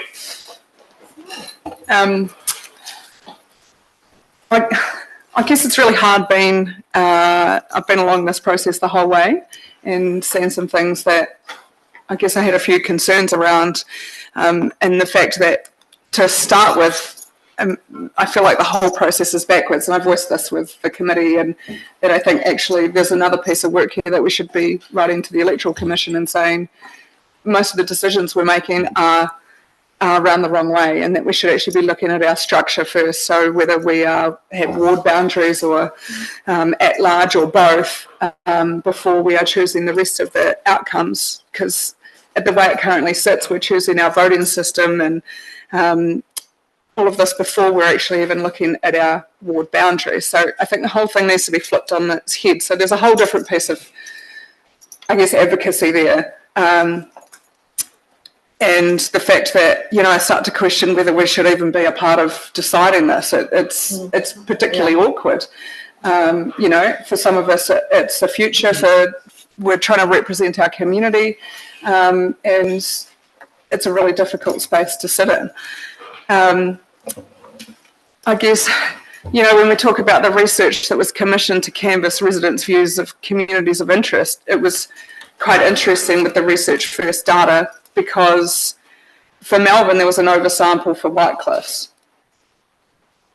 I guess it's really hard being, I've been along this process the whole way and seen some things that I guess I had a few concerns around, and the fact that to start with, I feel like the whole process is backwards, and I've voiced this with the committee, and that I think actually there's another piece of work here that we should be writing to the Electoral Commission and saying most of the decisions we're making are around the wrong way, and that we should actually be looking at our structure first. So whether we have ward boundaries or at large or both, before we are choosing the rest of the outcomes, because the way it currently sits, we're choosing our voting system and all of this before we're actually even looking at our ward boundaries. So I think the whole thing needs to be flipped on its head. So there's a whole different piece of, I guess, advocacy there. And the fact that, I start to question whether we should even be a part of deciding this. It's particularly awkward. For some of us, it's the future. So we're trying to represent our community, and it's a really difficult space to sit in. I guess, when we talk about the research that was commissioned to canvass residents' views of communities of interest, it was quite interesting with the Research First data, because for Melbourne, there was an oversample for Whitecliffs.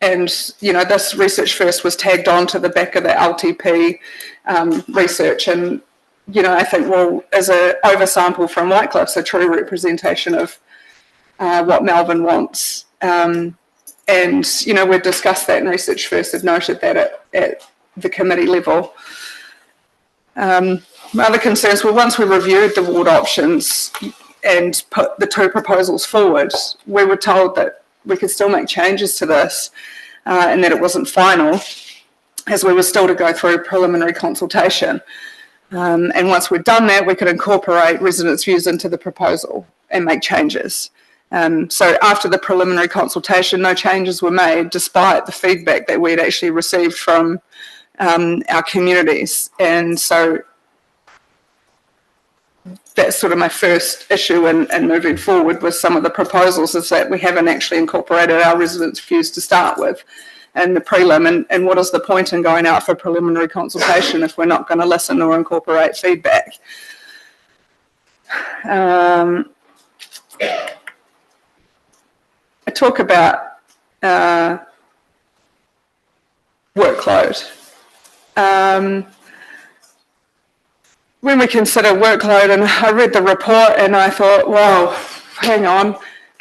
And, this Research First was tagged on to the back of the LTP research. And, I think, well, as an oversample from Whitecliffs, a true representation of what Melbourne wants. And, we've discussed that in Research First, have noted that at the committee level. My other concerns were, once we reviewed the ward options and put the two proposals forward, we were told that we could still make changes to this and that it wasn't final, as we were still to go through preliminary consultation. And once we'd done that, we could incorporate residents' views into the proposal and make changes. So after the preliminary consultation, no changes were made, despite the feedback that we'd actually received from our communities. And so that's sort of my first issue in moving forward with some of the proposals, is that we haven't actually incorporated our residents' views to start with in the prelim. And what is the point in going out for preliminary consultation if we're not going to listen or incorporate feedback? I talk about workload. When we consider workload, and I read the report and I thought, wow, hang on,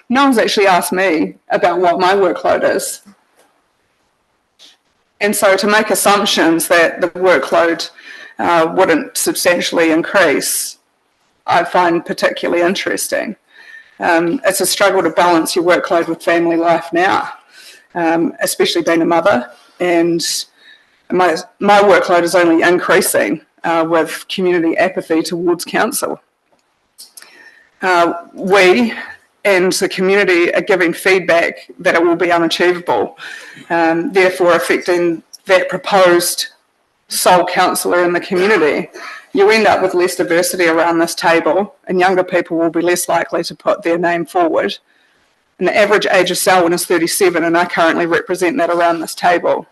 no one's actually asked me about what my workload is. And so to make assumptions that the workload wouldn't substantially increase, I find particularly interesting. It's a struggle to balance your workload with family life now, especially being a mother. And my workload is only increasing with community apathy towards council. We and the community are giving feedback that it will be unachievable, therefore affecting that proposed sole councillor in the community, you end up with less diversity around this table, and younger people will be less likely to put their name forward. And the average age of Selwyn is 37, and I currently represent that around this table.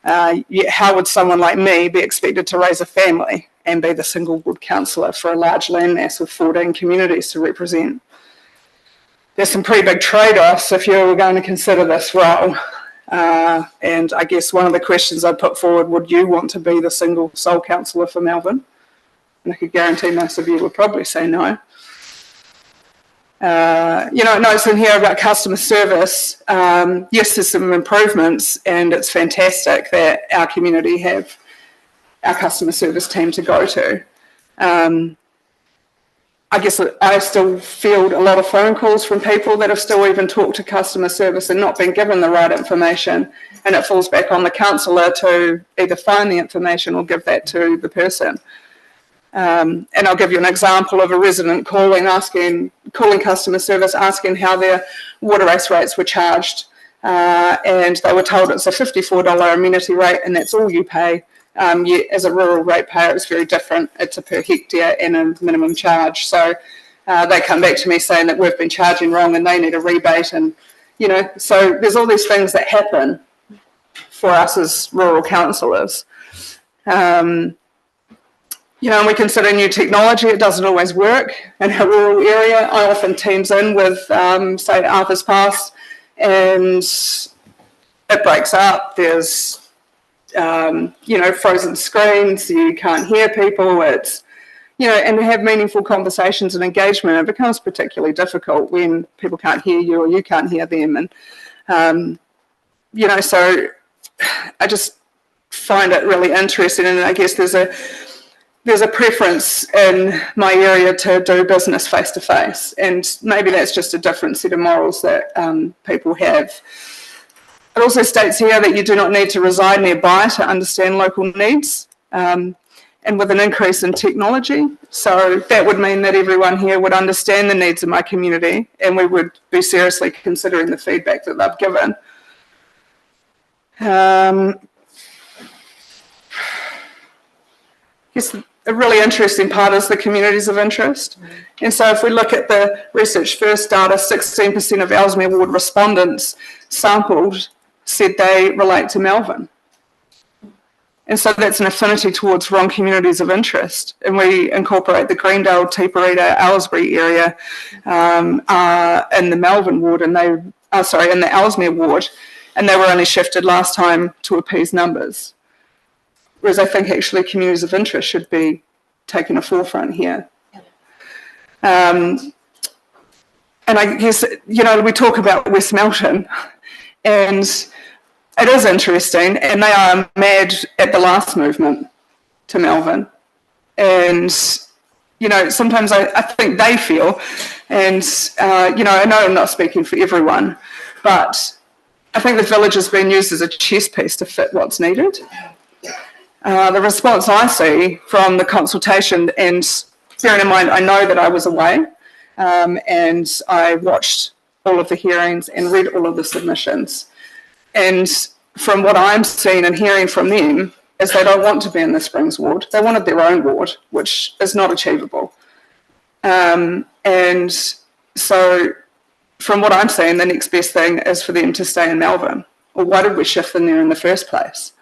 Yet how would someone like me be expected to raise a family and be the single ward councillor for a large landmass with 14 communities to represent? There's some pretty big trade-offs if you were going to consider this role. And I guess one of the questions I'd put forward, would you want to be the single sole councillor for Melbourne? And I could guarantee most of you would probably say no. It notes in here about customer service. Yes, there's some improvements, and it's fantastic that our community have our customer service team to go to. I guess I still field a lot of phone calls from people that have still even talked to customer service and not been given the right information, and it falls back on the councillor to either find the information or give that to the person. And I'll give you an example of a resident calling customer service, asking how their water rates were charged. And they were told it's a $54 amenity rate and that's all you pay. Yet as a rural ratepayer, it's very different. It's a per hectare and a minimum charge. So they come back to me saying that we've been charging wrong and they need a rebate. And, so there's all these things that happen for us as rural councillors. And we consider new technology. It doesn't always work in a rural area. I often teams in with, say, Arthur's Pass, and it breaks up. There's, frozen screens. You can't hear people. It's, and to have meaningful conversations and engagement, it becomes particularly difficult when people can't hear you or you can't hear them. And, so I just find it really interesting. And I guess there's a preference in my area to do business face to face, and maybe that's just a different set of morals that people have. It also states here that you do not need to reside nearby to understand local needs, and with an increase in technology. So that would mean that everyone here would understand the needs of my community, and we would be seriously considering the feedback that they've given. Yes. A really interesting part is the communities of interest. And so if we look at the Research First data, 16% of Ellesmere Ward respondents sampled said they relate to Melbourne. And so that's an affinity towards wrong communities of interest. And we incorporate the Greendale, Teeparita, Ellsbury area in the Melbourne ward, and in the Ellesmere ward, and they were only shifted last time to appease numbers. Whereas I think actually communities of interest should be taking a forefront here. And I guess, we talk about West Melton, and it is interesting, and they are mad at the last movement to Melbourne. And, sometimes I think they feel, and, I know I'm not speaking for everyone, but I think the village has been used as a chess piece to fit what's needed. The response I see from the consultation, and bearing in mind I know that I was away, and I watched all of the hearings and read all of the submissions, and from what I'm seeing and hearing from them is they don't want to be in the Springs ward. They wanted their own ward, which is not achievable. And so from what I'm seeing, the next best thing is for them to stay in Melbourne. Well, why did we shift them there in the first place?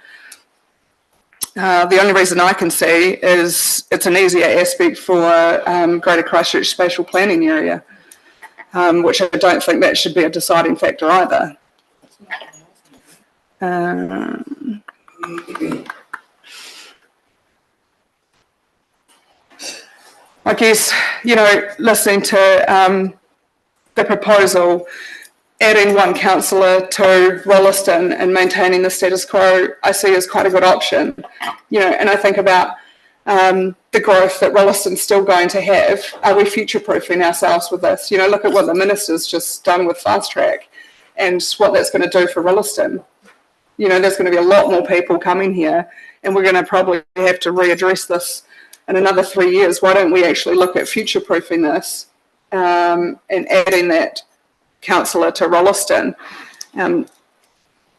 The only reason I can see is it's an easier aspect for Greater Christchurch Spatial Planning Area, which I don't think that should be a deciding factor either. I guess, listening to the proposal, adding one councillor to Rolleston and maintaining the status quo, I see as quite a good option. And I think about the growth that Rolleston's still going to have. Are we future-proofing ourselves with this? Look at what the minister's just done with Fast Track and what that's going to do for Rolleston. There's going to be a lot more people coming here, and we're going to probably have to readdress this in another 3 years. Why don't we actually look at future-proofing this and adding that councillor to Rolleston?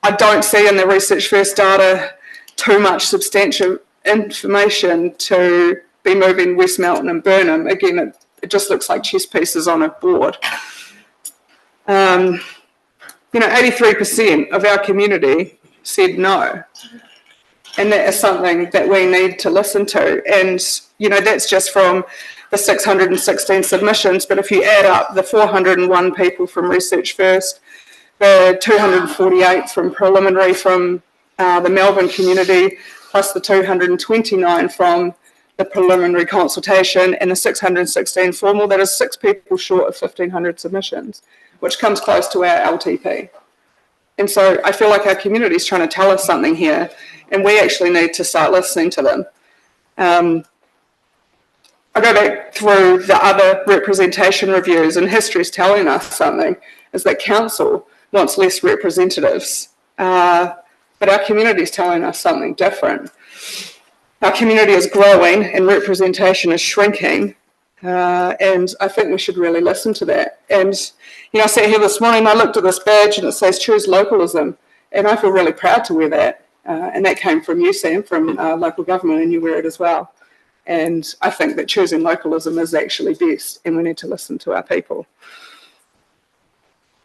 I don't see in the Research First data too much substantial information to be moving West Melton and Burnham. Again, it just looks like chess pieces on a board. 83% of our community said no. And that is something that we need to listen to. And, that's just from the 616 submissions. But if you add up the 401 people from Research First, the 248 from preliminary from the Melbourne community, plus the 229 from the preliminary consultation and the 616 formal, that is 6 people short of 1,500 submissions, which comes close to our LTP. And so I feel like our community is trying to tell us something here, and we actually need to start listening to them. I go back through the other representation reviews, and history is telling us something, is that council wants less representatives, but our community is telling us something different. Our community is growing and representation is shrinking, and I think we should really listen to that. And, I sat here this morning, I looked at this badge and it says choose localism, and I feel really proud to wear that. And that came from you, Sam, from local government, and you wear it as well. And I think that choosing localism is actually best, and we need to listen to our people.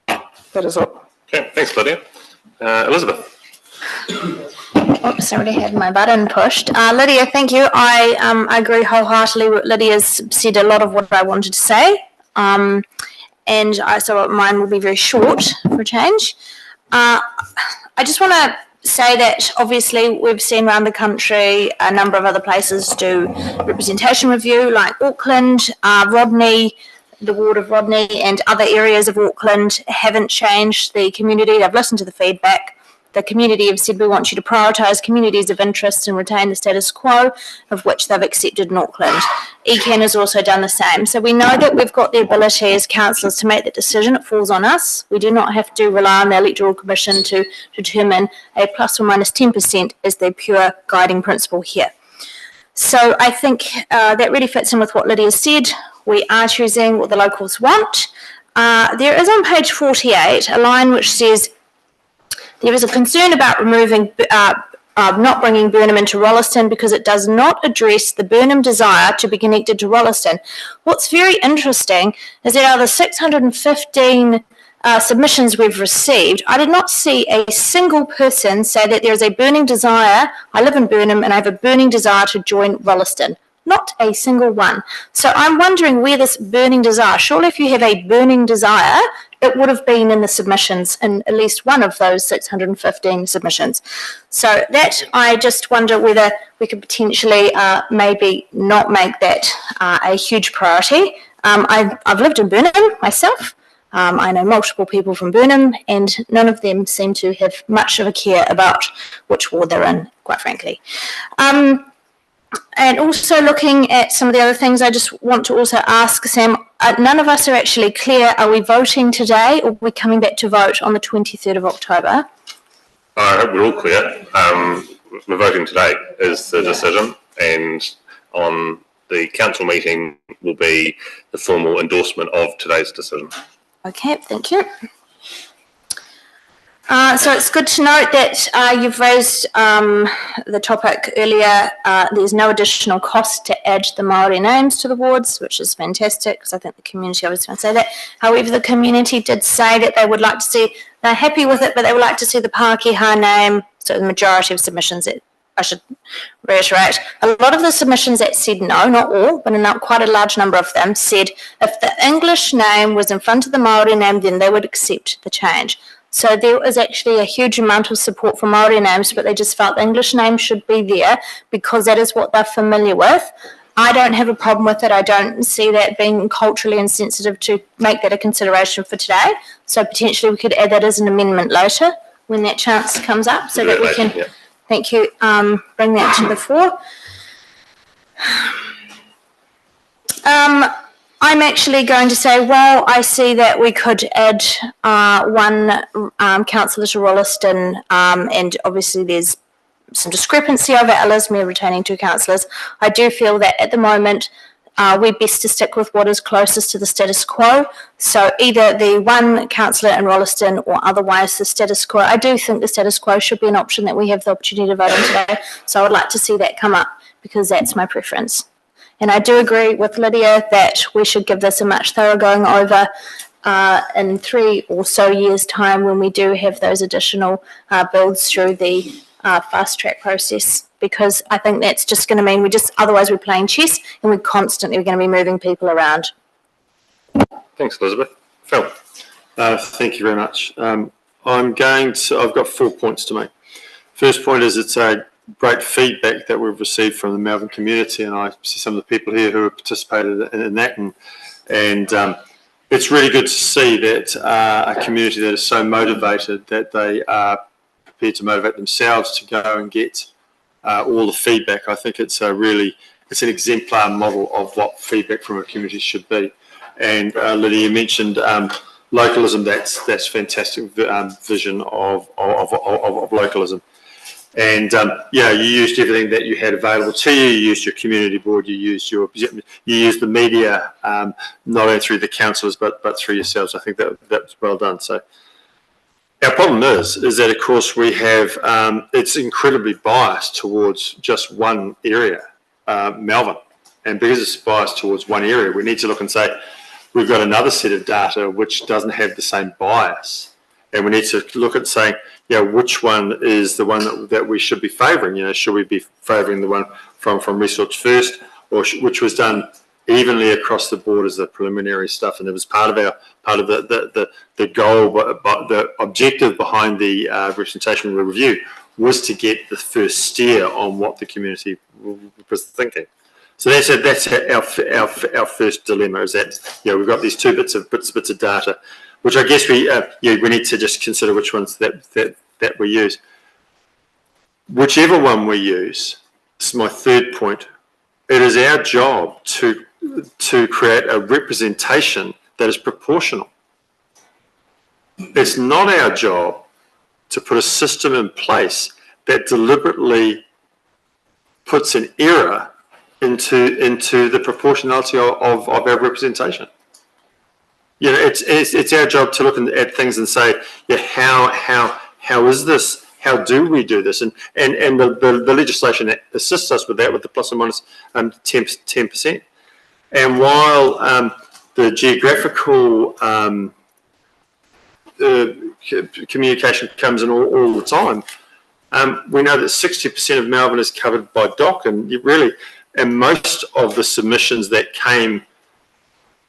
That is all. Okay, thanks, Lydia. Elizabeth. Oops, I already had my button pushed. Lydia, thank you. I agree wholeheartedly with Lydia's said a lot of what I wanted to say. So mine will be very short for a change. I just want to say that obviously we've seen around the country a number of other places do representation review, like Auckland, Rodney, the ward of Rodney and other areas of Auckland haven't changed the community. They've listened to the feedback. The community have said we want you to prioritise communities of interest and retain the status quo, of which they've accepted in Auckland. ECAN has also done the same. So we know that we've got the ability as councillors to make that decision. It falls on us. We do not have to rely on the Electoral Commission to determine a plus or minus 10% as the pure guiding principle here. So I think that really fits in with what Lydia said. We are choosing what the locals want. There is on page 48 a line which says, there is a concern about removing, not bringing Burnham into Rolleston because it does not address the Burnham desire to be connected to Rolleston. What's very interesting is that out of the 615 submissions we've received, I did not see a single person say that there is a burning desire, I live in Burnham and I have a burning desire to join Rolleston. Not a single one. So I'm wondering where this burning desire, surely if you have a burning desire, it would have been in the submissions, in at least one of those 615 submissions. So that, I just wonder whether we could potentially maybe not make that a huge priority. I've lived in Burnham myself. I know multiple people from Burnham, and none of them seem to have much of a care about which ward they're in, quite frankly. And also looking at some of the other things, I just want to also ask Sam, none of us are actually clear, are we voting today or are we coming back to vote on the 23rd of October? I hope we're all clear. We're voting today is the decision, and on the council meeting will be the formal endorsement of today's decision. Okay, thank you. So it's good to note that you've raised the topic earlier. There's no additional cost to add the Māori names to the wards, which is fantastic, because I think the community obviously going to say that. However, the community did say that they would like to see, they're happy with it, but they would like to see the Pākehā name. So the majority of submissions, I should reiterate, a lot of the submissions that said no, not all, but quite a large number of them said if the English name was in front of the Māori name, then they would accept the change. So there was actually a huge amount of support for Māori names, but they just felt the English name should be there because that is what they're familiar with. I don't have a problem with it. I don't see that being culturally insensitive to make that a consideration for today. So potentially we could add that as an amendment later when that chance comes up so that we can, thank you, bring that to the fore. I'm actually going to say, well, I see that we could add one councillor to Rolleston, and obviously there's some discrepancy over Ellesmere retaining 2 councillors. I do feel that at the moment we're best to stick with what is closest to the status quo. So either the one councillor in Rolleston or otherwise the status quo. I do think the status quo should be an option that we have the opportunity to vote on today. So I would like to see that come up because that's my preference. And I do agree with Lydia that we should give this a much thorough going over in 3 or so years' time when we do have those additional builds through the fast track process, because I think that's just going to mean otherwise we're playing chess and we're constantly going to be moving people around. Thanks, Elizabeth. Phil. Thank you very much. I've got 4 points to make. First point is it's a great feedback that we've received from the Melbourne community, and I see some of the people here who have participated in that, and it's really good to see that a community that is so motivated that they are prepared to motivate themselves to go and get all the feedback. I think it's an exemplar model of what feedback from a community should be. And Lydia, you mentioned localism. That's fantastic vision of localism. And you used everything that you had available to you. You used your community board. You used the media, not only through the councillors but through yourselves. I think that's well done. So our problem is that of course we have it's incredibly biased towards just one area, Melbourne, and because it's biased towards one area, we need to look and say we've got another set of data which doesn't have the same bias, and we need to look at saying, which one is the one that we should be favouring? Should we be favouring the one from Research First, or which was done evenly across the board as the preliminary stuff, and it was part of the goal, but the objective behind the representation review was to get the first steer on what the community was thinking. So that's our first dilemma, is that we've got these two bits of data, which I guess we need to just consider which ones that we use. Whichever one we use, this is my third point. It is our job to create a representation that is proportional. It's not our job to put a system in place that deliberately puts an error into the proportionality of our representation. It's our job to look at things and say, how is this? How do we do this? And the legislation that assists us with that, with the plus or minus 10%. And while the geographical communication comes in all the time, we know that 60% of Melbourne is covered by DOC, and most of the submissions that came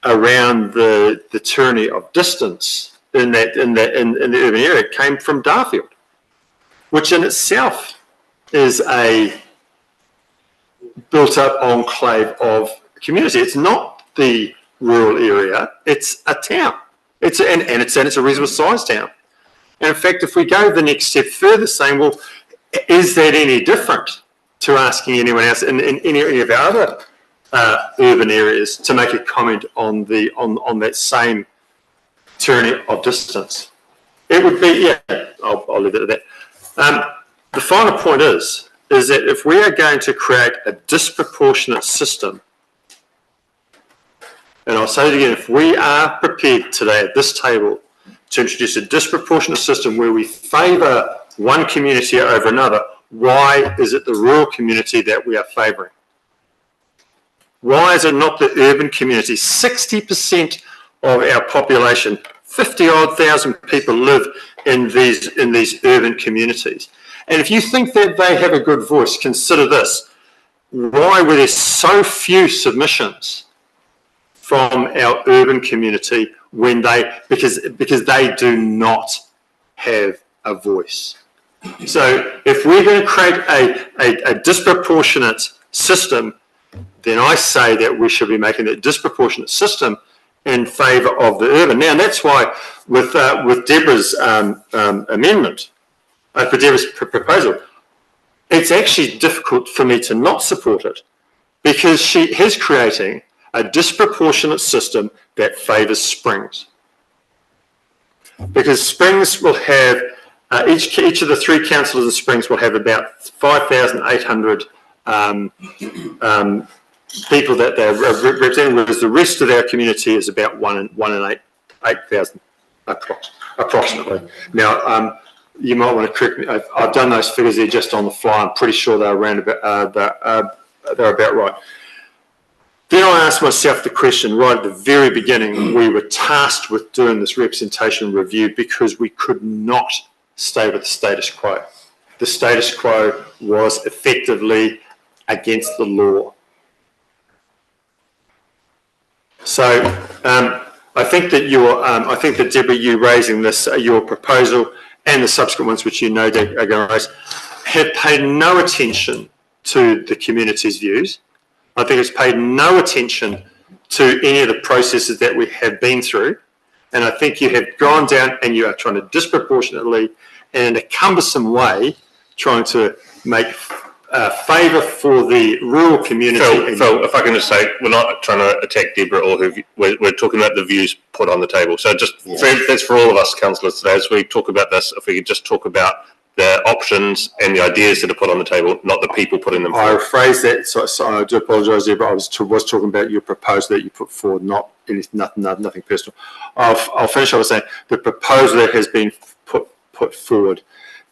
around the tyranny of distance in the urban area came from Darfield, which in itself is a built-up enclave of community. It's not the rural area; it's a town. It's a reasonable sized town. And in fact, if we go the next step further, saying, well, is that any different to asking anyone else in any of our other urban areas to make a comment on that same tyranny of distance? It would be, I'll leave it at that. The final point is that if we are going to create a disproportionate system, and I'll say it again, if we are prepared today at this table to introduce a disproportionate system where we favour one community over another, why is it the rural community that we are favouring? Why is it not the urban community? 60% of our population, 50-odd thousand people, live in these urban communities. And if you think that they have a good voice, consider this. Why were there so few submissions from our urban community because they do not have a voice? So if we're going to create a disproportionate system, then I say that we should be making that disproportionate system in favour of the urban. Now, that's why with Deborah's amendment, for Deborah's proposal, it's actually difficult for me to not support it, because she is creating a disproportionate system that favours Springs. Because Springs will have, each of the 3 councillors in Springs will have about 5,800 people that they're representing, whereas the rest of our community is about 1 in 8,000 approximately. Now, you might want to correct me. I've done those figures there just on the fly. I'm pretty sure they're around about they're about right. Then I asked myself the question right at the very beginning. We were tasked with doing this representation review because we could not stay with the status quo. The status quo was effectively against the law. So I think that Deborah, you raising this, your proposal and the subsequent ones which you know are going to raise, have paid no attention to the community's views. I think it's paid no attention to any of the processes that we have been through. And I think you have gone down and you are trying to disproportionately and in a cumbersome way trying to make favour for the rural community. Phil, if I can just say, we're not trying to attack Deborah or we're talking about the views put on the table. So that's for all of us councillors today. As we talk about this, if we could just talk about the options and the ideas that are put on the table, not the people putting them forward. I rephrased that, so I do apologise, Deborah. I was talking about your proposal that you put forward, not nothing personal. I'll finish up by saying the proposal that has been put forward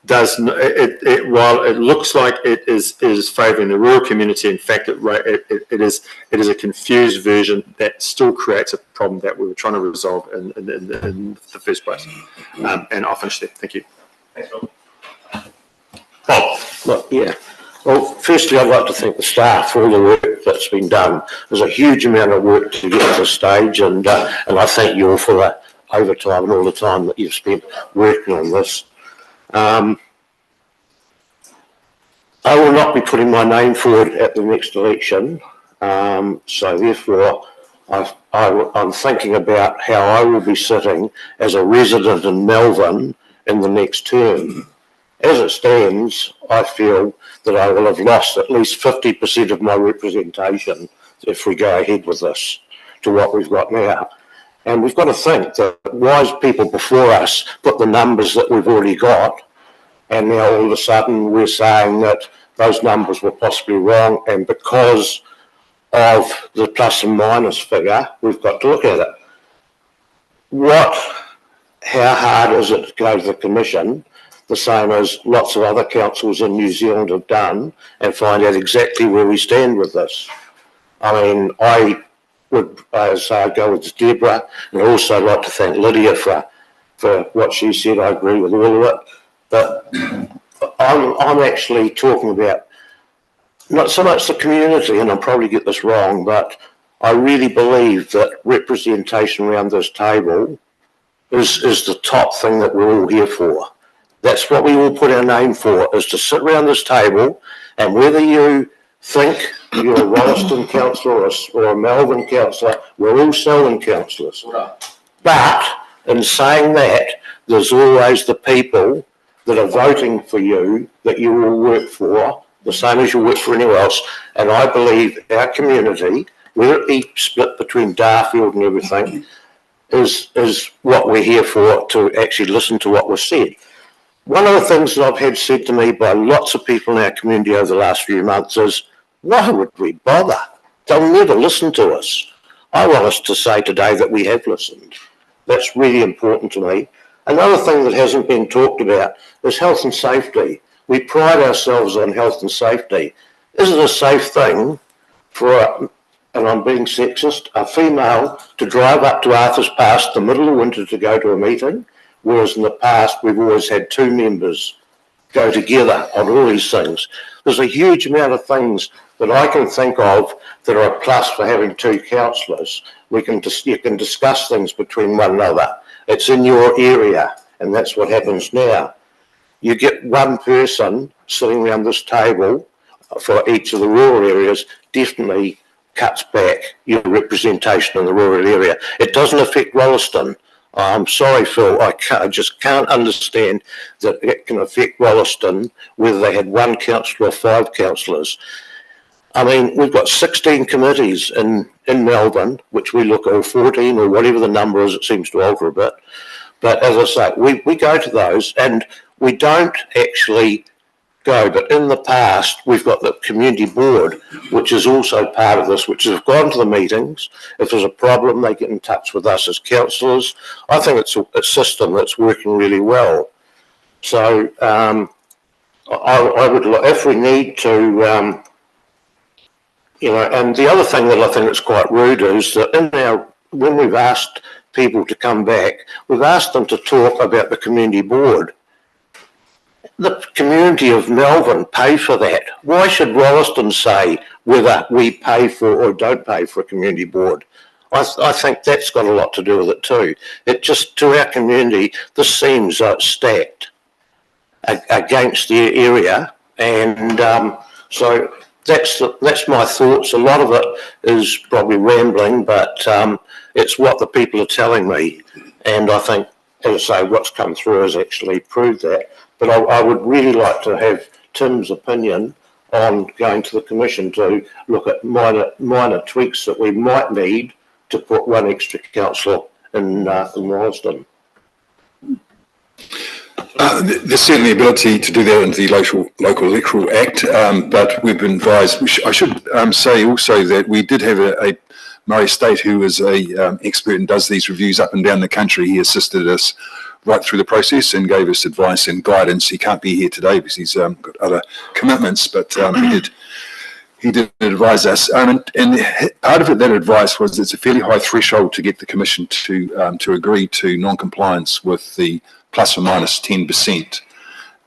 does while it looks like it is favouring the rural community, in fact it is a confused version that still creates a problem that we were trying to resolve in the first place. And I'll finish there. Thank you. Thanks, Phil. Bob. Well, yeah. Well, firstly, I'd like to thank the staff for all the work that's been done. There's a huge amount of work to get to this stage, and I thank you all for the overtime and all the time that you've spent working on this. I will not be putting my name forward at the next election, so therefore I'm thinking about how I will be sitting as a resident in Melbourne in the next term. As it stands, I feel that I will have lost at least 50% of my representation if we go ahead with this to what we've got now. And we've got to think that wise people before us put the numbers that we've already got, and now all of a sudden we're saying that those numbers were possibly wrong, and because of the plus and minus figure, we've got to look at it. How hard is it to go to the Commission, the same as lots of other councils in New Zealand have done, and find out exactly where we stand with this? I mean, I would go with Deborah, and also like to thank Lydia for what she said. I agree with all of it, but I'm actually talking about not so much the community, and I'll probably get this wrong, but I really believe that representation around this table is the top thing that we're all here for. That's what we all put our name for, is to sit around this table, and whether you think you're a Rolleston councillor or a Melbourne councillor, we're all Selwyn councillors. But in saying that, there's always the people that are voting for you that you will work for, the same as you work for anywhere else. And I believe our community, whether it be split between Darfield and everything, is what we're here for, to actually listen to what was said. One of the things that I've had said to me by lots of people in our community over the last few months is, why would we bother? They'll never listen to us. I want us to say today that we have listened. That's really important to me. Another thing that hasn't been talked about is health and safety. We pride ourselves on health and safety. Is it a safe thing for, and I'm being sexist, a female to drive up to Arthur's Pass in the middle of winter to go to a meeting? Whereas in the past, we've always had two members go together on all these things. There's a huge amount of things that I can think of that are a plus for having two councillors. You can discuss things between one another. It's in your area, and that's what happens now. You get one person sitting around this table for each of the rural areas, definitely cuts back your representation in the rural area. It doesn't affect Rolleston. I'm sorry, Phil, I just can't understand that it can affect Rolleston whether they had one councillor or five councillors. I mean, we've got 16 committees in Melbourne, which we look at, or 14 or whatever the number is, it seems to alter a bit. But as I say, we go to those and we don't actually go. But in the past, we've got the community board, which is also part of this, which has gone to the meetings. If there's a problem, they get in touch with us as councillors. I think it's a system that's working really well. So I would, if we need to, you know, and the other thing that I think is quite rude is that when we've asked people to come back, we've asked them to talk about the community board. The community of Melbourne pay for that. Why should Rolleston say whether we pay for or don't pay for a community board? I think that's got a lot to do with it too. It just, to our community, this seems stacked against the area, and so that's my thoughts. A lot of it is probably rambling, but it's what the people are telling me, and I think, as I say, what's come through has actually proved that. But I would really like to have Tim's opinion on going to the Commission to look at minor tweaks that we might need to put one extra councillor in Rolleston. There's certainly the ability to do that under the Local Electoral Act, but we've been advised. I should say also that we did have a Murray State who is a expert and does these reviews up and down the country. He assisted us right through the process and gave us advice and guidance. He can't be here today because he's got other commitments, but he did advise us. And part of it, that advice was it's a fairly high threshold to get the Commission to agree to non-compliance with the plus or minus 10%.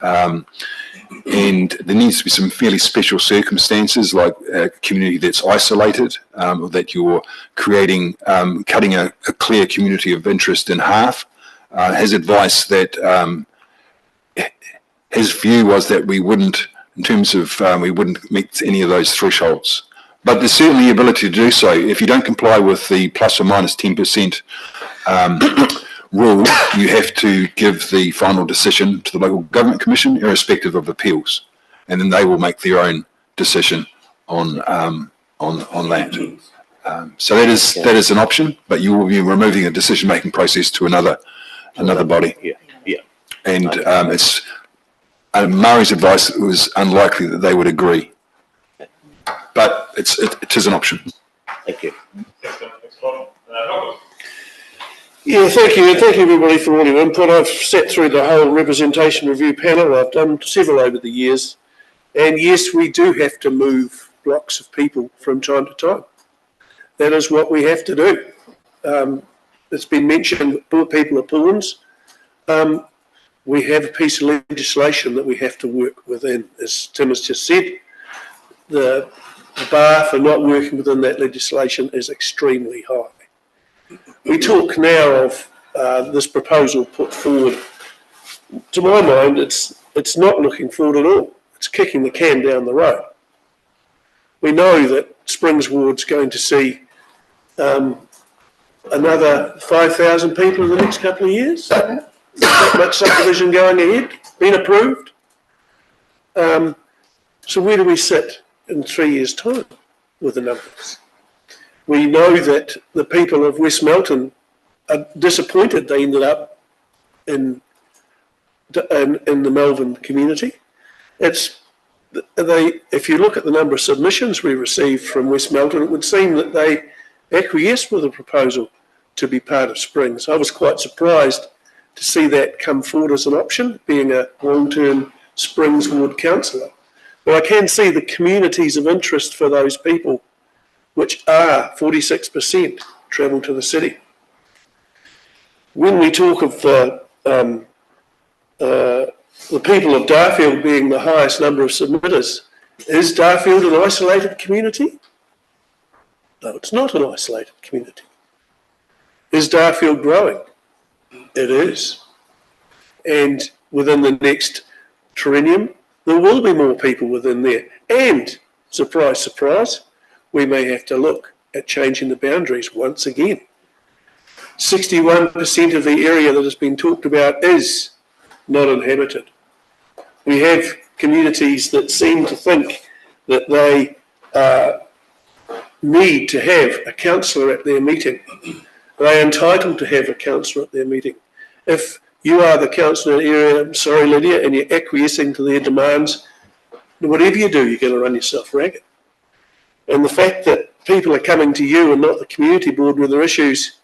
And there needs to be some fairly special circumstances, like a community that's isolated, or that you're creating, cutting a clear community of interest in half. His advice that his view was that we wouldn't, in terms of we wouldn't meet any of those thresholds. But there's certainly the ability to do so. If you don't comply with the plus or minus 10% rule, you have to give the final decision to the Local Government Commission, irrespective of appeals, and then they will make their own decision on that. So that is an option, but you will be removing a decision-making process to another body. Yeah. And it's Murray's advice was unlikely that they would agree, but it is an option. Thank you. Yeah, thank you. And thank you everybody for all your input. I've sat through the whole representation review panel. I've done several over the years. And yes, we do have to move blocks of people from time to time. That is what we have to do. It's been mentioned, people are pawns. We have a piece of legislation that we have to work within. As Tim has just said, the bar for not working within that legislation is extremely high. We talk now of this proposal put forward. To my mind, it's not looking forward at all. It's kicking the can down the road. We know that Springs Ward's going to see another 5,000 people in the next couple of years. That much subdivision going ahead, been approved. So where do we sit in 3 years' time with the numbers? We know that the people of West Melton are disappointed they ended up in the Melbourne community. If you look at the number of submissions we received from West Melton, it would seem that they acquiesced with the proposal to be part of Springs. I was quite surprised to see that come forward as an option, being a long-term Springs Ward councillor. But I can see the communities of interest for those people, which are 46% travel to the city. When we talk of the people of Darfield being the highest number of submitters, is Darfield an isolated community? No, it's not an isolated community. Is Darfield growing? It is. And within the next triennium, there will be more people within there. And, surprise, surprise, we may have to look at changing the boundaries once again. 61% of the area that has been talked about is not inhabited. We have communities that seem to think that they need to have a councillor at their meeting. They are entitled to have a councillor at their meeting. If you are the councillor in the area, I'm sorry Lydia, and you're acquiescing to their demands, whatever you do, you're going to run yourself ragged. And the fact that people are coming to you and not the community board with their issues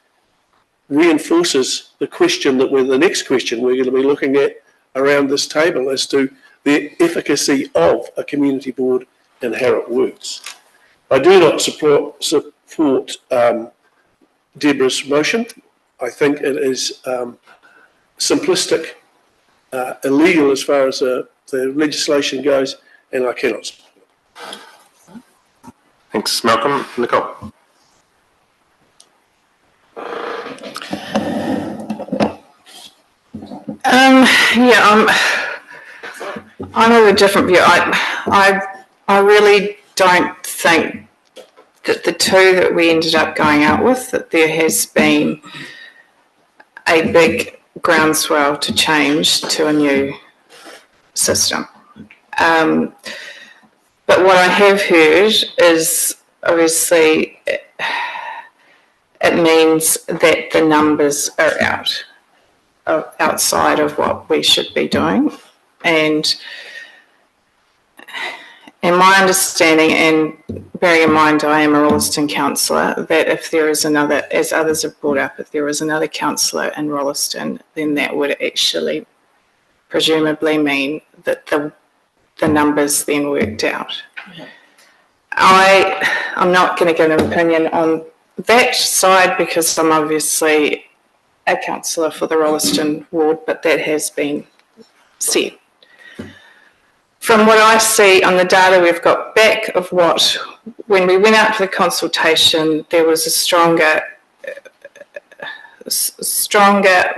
reinforces the question that the next question we're going to be looking at around this table as to the efficacy of a community board and how it works. I do not support Deborah's motion. I think it is simplistic, illegal as far as the legislation goes, and I cannot support it. Thanks, Malcolm. Nicole. I'm of a different view. I really don't think that the two that we ended up going out with, that there has been a big groundswell to change to a new system. But what I have heard is obviously it means that the numbers are outside of what we should be doing. And in my understanding, and bearing in mind I am a Rolleston councillor, that if there is another, as others have brought up, if there is another councillor in Rolleston, then that would actually presumably mean that the numbers then worked out. I'm not going to give an opinion on that side because I'm obviously a councillor for the Rolleston ward, but that has been said. From what I see on the data we've got back of what, when we went out to the consultation, there was a stronger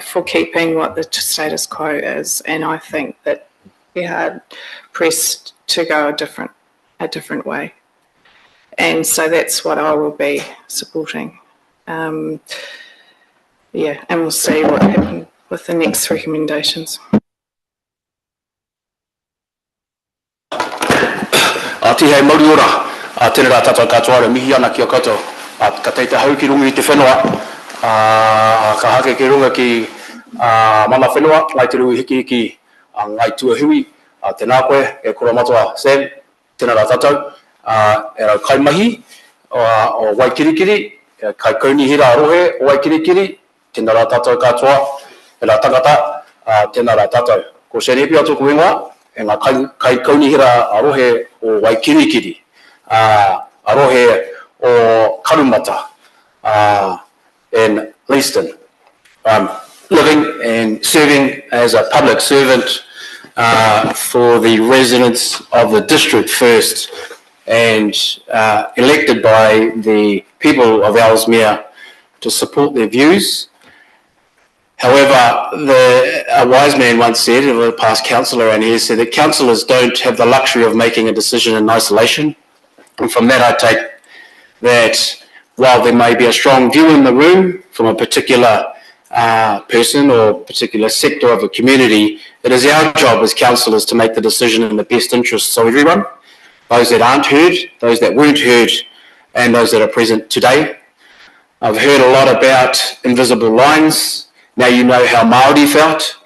for keeping what the status quo is, and I think that we are pressed to go a different way, and so that's what I will be supporting. And we'll see what happens with the next recommendations. Tihei mauri ora, tēnā rā tātou katoa re mihi ana ki o katoa, ka teite hau ki rungi I te whenua, ka hake ki runga ki mana whenua, ngai te rui hiki hiki, ngai tuahui, tēnā koe, e kura matua Sam, tēnā rā tātou, e rau kaimahi, o Waikirikiri, kai kaunihira arohe o Waikirikiri, tēnā rā tātou katoa, e rā tangata, tēnā rā tātou. Ko Senepi atu kuenga, e ngā kai kaunihira arohe o Waikirikiri, arohe o Karumata, in Leaston. Living and serving as a public servant for the residents of the district first, and elected by the people of Ellesmere to support their views. However, a wise man once said, a past councillor, and he said that councillors don't have the luxury of making a decision in isolation. And from that, I take that while there may be a strong view in the room from a particular person or particular sector of a community, it is our job as councillors to make the decision in the best interests of everyone, those that aren't heard, those that weren't heard, and those that are present today. I've heard a lot about invisible lines. Now you know how Māori felt.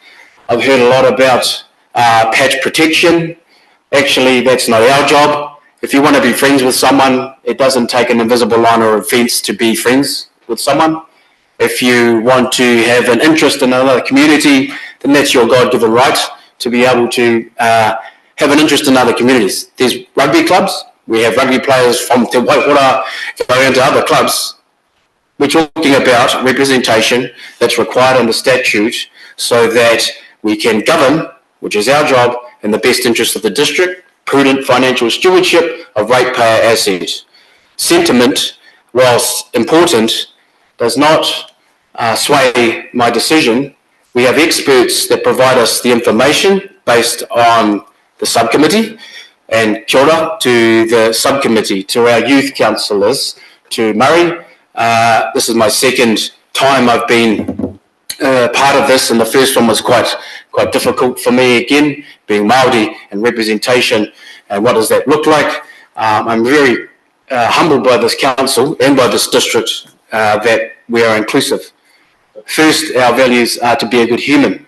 I've heard a lot about patch protection. Actually, that's not our job. If you want to be friends with someone, it doesn't take an invisible line or a fence to be friends with someone. If you want to have an interest in another community, then that's your God-given right to be able to have an interest in other communities. There's rugby clubs. We have rugby players from Te Waihora going into other clubs. We're talking about representation that's required under statute so that we can govern, which is our job, in the best interest of the district, prudent financial stewardship of ratepayer assets. Sentiment, whilst important, does not sway my decision. We have experts that provide us the information based on the subcommittee, and kia ora to the subcommittee, to our youth councillors, to Murray. This is my second time I've been part of this, and the first one was quite difficult for me again, being Māori and representation, and what does that look like. I'm very humbled by this council and by this district that we are inclusive. First, our values are to be a good human.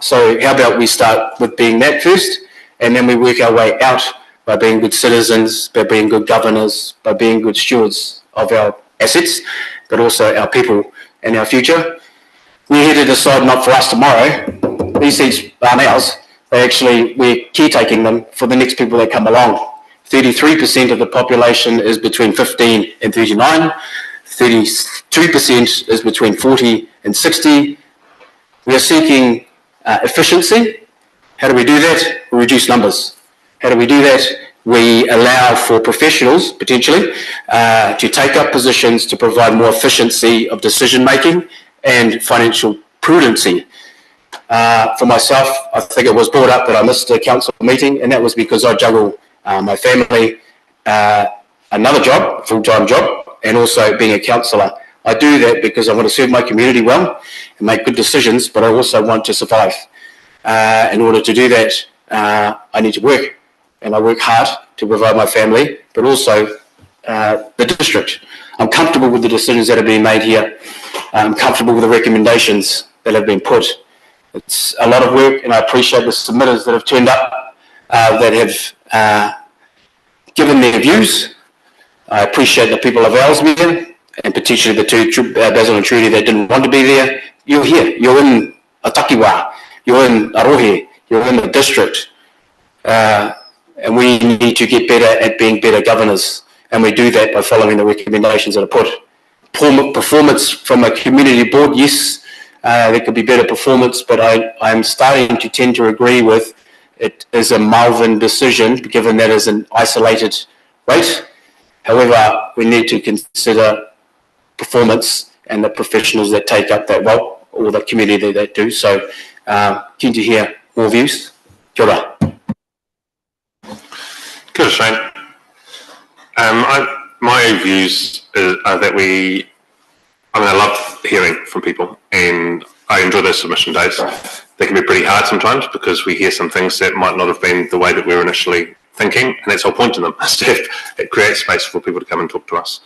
So how about we start with being that first, and then we work our way out by being good citizens, by being good governors, by being good stewards of our assets, but also our people and our future. We're here to decide not for us tomorrow. These seats aren't ours. We're caretaking them for the next people that come along. 33% of the population is between 15 and 39. 32% is between 40 and 60. We are seeking efficiency. How do we do that? We reduce numbers. How do we do that? We allow for professionals, potentially, to take up positions to provide more efficiency of decision-making and financial prudency. For myself, I think it was brought up that I missed a council meeting, and that was because I juggle my family, another job, full-time job, and also being a councillor. I do that because I want to serve my community well and make good decisions, but I also want to survive. In order to do that, I need to work, and I work hard to provide my family, but also the district. I'm comfortable with the decisions that are being made here. I'm comfortable with the recommendations that have been put. It's a lot of work, and I appreciate the submitters that have turned up, that have given their views. I appreciate the people of Ellesmere, and potentially the two, Basil and Trudy, that didn't want to be there. You're here. You're in Atakiwa. You're in Arohe. You're in the district. And we need to get better at being better governors. And we do that by following the recommendations that are put. Poor performance from a community board, yes, there could be better performance, but I'm starting to tend to agree with it is a Malvern decision, given that is an isolated rate. However, we need to consider performance and the professionals that take up that role, or the community that do. So, keen to hear more views. Kia ora. Kia ora, Shane. My views are that I love hearing from people, and I enjoy those submission days. They can be pretty hard sometimes because we hear some things that might not have been the way that we were initially thinking, and that's the whole point in them. It creates space for people to come and talk to us.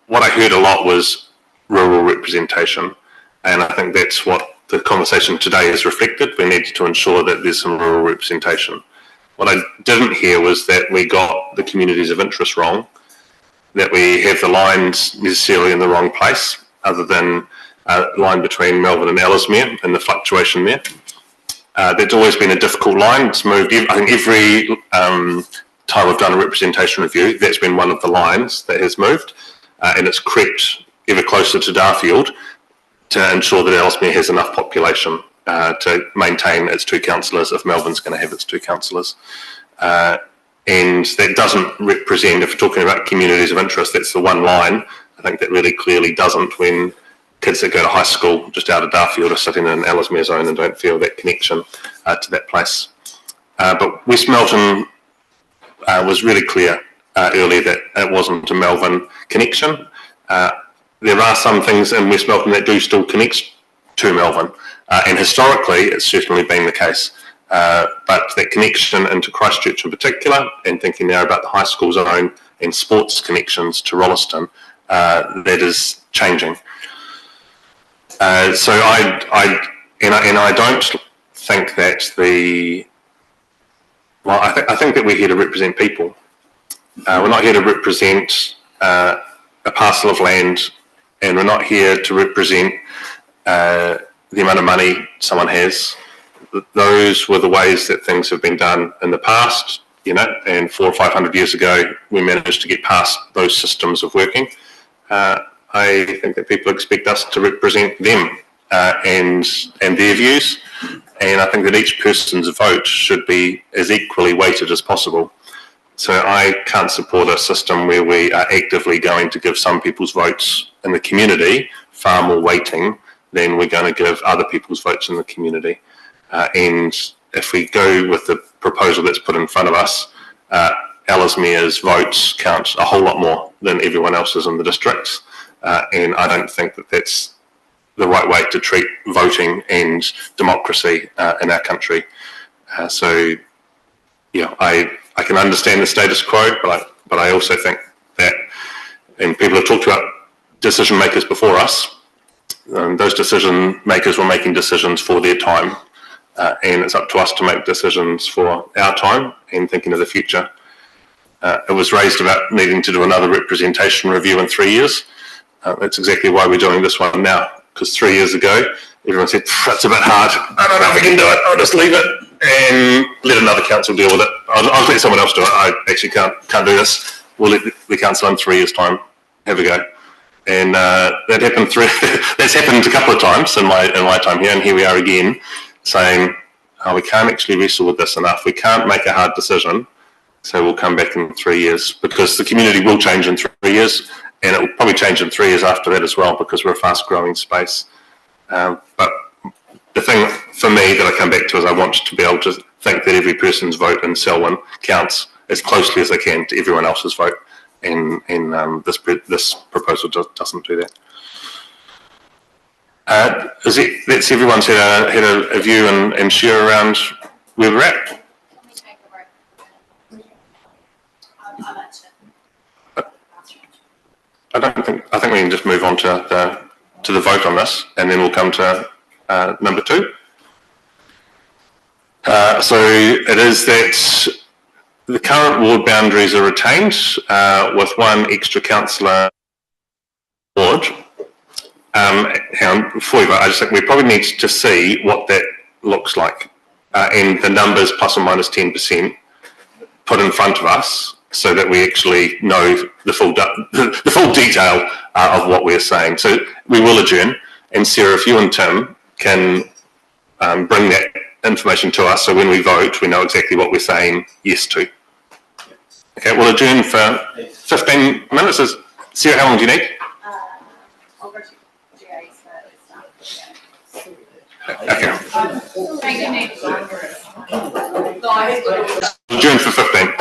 What I heard a lot was rural representation, and I think that's what the conversation today has reflected. We need to ensure that there's some rural representation. What I didn't hear was that we got the communities of interest wrong, that we have the lines necessarily in the wrong place, other than a line between Melbourne and Ellesmere and the fluctuation there. That's always been a difficult line. It's moved, I think every time I've done a representation review, that's been one of the lines that has moved, and it's crept ever closer to Darfield to ensure that Ellesmere has enough population to maintain its two councillors if Melbourne's going to have its two councillors. And that doesn't represent, if we're talking about communities of interest, that's the one line, I think that really clearly doesn't, when kids that go to high school just out of Darfield are sitting in an Ellesmere zone and don't feel that connection to that place. But West Melton was really clear earlier that it wasn't a Melbourne connection. There are some things in West Melton that do still connect to Melbourne, and historically it's certainly been the case. But that connection into Christchurch in particular, and thinking now about the high school zone and sports connections to Rolleston, that is changing. So I don't think that I think that we're here to represent people. We're not here to represent a parcel of land, and we're not here to represent the amount of money someone has. Those were the ways that things have been done in the past, and 400 or 500 years ago, we managed to get past those systems of working. I think that people expect us to represent them and their views, and I think that each person's vote should be as equally weighted as possible. So I can't support a system where we are actively going to give some people's votes in the community far more weighting than we're going to give other people's votes in the community. And if we go with the proposal that's put in front of us, Ellesmere's votes count a whole lot more than everyone else's in the districts. And I don't think that that's the right way to treat voting and democracy in our country. So, I can understand the status quo, but I also think that, and people have talked about decision makers before us, those decision makers were making decisions for their time. and it's up to us to make decisions for our time and thinking of the future. It was raised about needing to do another representation review in 3 years. That's exactly why we're doing this one now, because 3 years ago, everyone said, that's a bit hard, I don't know if we can do it, I'll just leave it and let another council deal with it. I'll let someone else do it, I actually can't do this. We'll let the council in 3 years' time have a go. And that happened that's happened a couple of times in my time here, and here we are again saying, oh, we can't actually wrestle with this enough, we can't make a hard decision, so we'll come back in 3 years, because the community will change in 3 years, and it will probably change in 3 years after that as well, because we're a fast growing space. But the thing for me that I come back to is I want to be able to think that every person's vote in Selwyn counts as closely as I can to everyone else's vote, and this proposal doesn't do that. That's everyone's had a view and share around where we're at. I think we can just move on to the vote on this, and then we'll come to number 2. So it is that the current ward boundaries are retained with one extra councillor ward. Hang on, before we vote, I just think we probably need to see what that looks like, and the numbers plus or minus 10% put in front of us, so that we actually know the full detail of what we're saying. So we will adjourn, and Sarah, if you and Tim can bring that information to us, so when we vote, we know exactly what we're saying yes to. Okay, we'll adjourn for 15 minutes. Sarah, how long do you need? I'll go to GA's Okay. Adjourn for 15.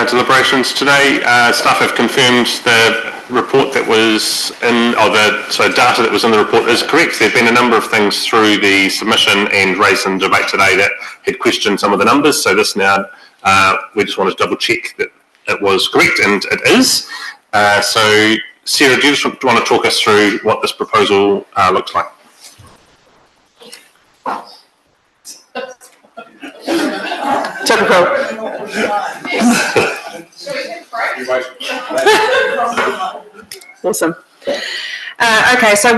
deliberations today. Staff have confirmed the report that was in, data that was in the report is correct. There have been a number of things through the submission and raised in debate today that had questioned some of the numbers. So this now, we just wanted to double check that it was correct, and it is. So Sarah, do you just want to talk us through what this proposal looks like? Typical. Awesome. Okay, so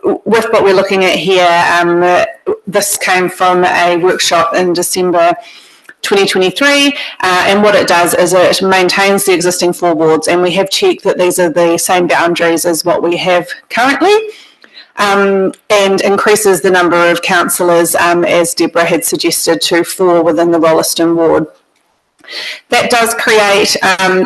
with what we're looking at here, this came from a workshop in December 2023, and what it does is it maintains the existing 4 wards, and we have checked that these are the same boundaries as what we have currently. And increases the number of councillors, as Deborah had suggested, to 4 within the Rolleston ward. That does create,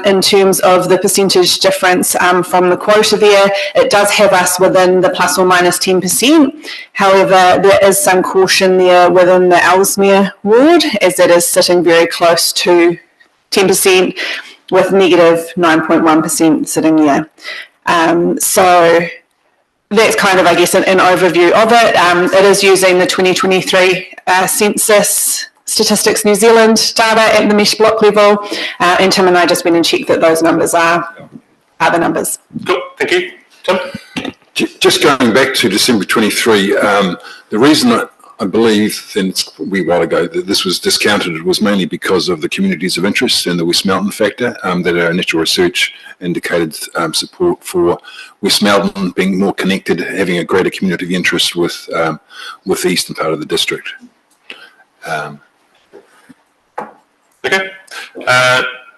in terms of the percentage difference from the quota there, it does have us within the plus or minus 10%. However, there is some caution there within the Ellesmere ward, as it is sitting very close to 10% with negative 9.1% sitting there. So that's kind of, I guess, an overview of it. It is using the 2023 Census Statistics New Zealand data at the mesh block level, and Tim and I just went and checked that those numbers are the numbers. Cool, thank you. Tim? Just going back to December 23, the reason I believe, then it's a wee while ago, that this was discounted was mainly because of the communities of interest and the West Mountain factor, that our initial research indicated support for West Mountain being more connected, having a greater community of interest with the eastern part of the district. Okay.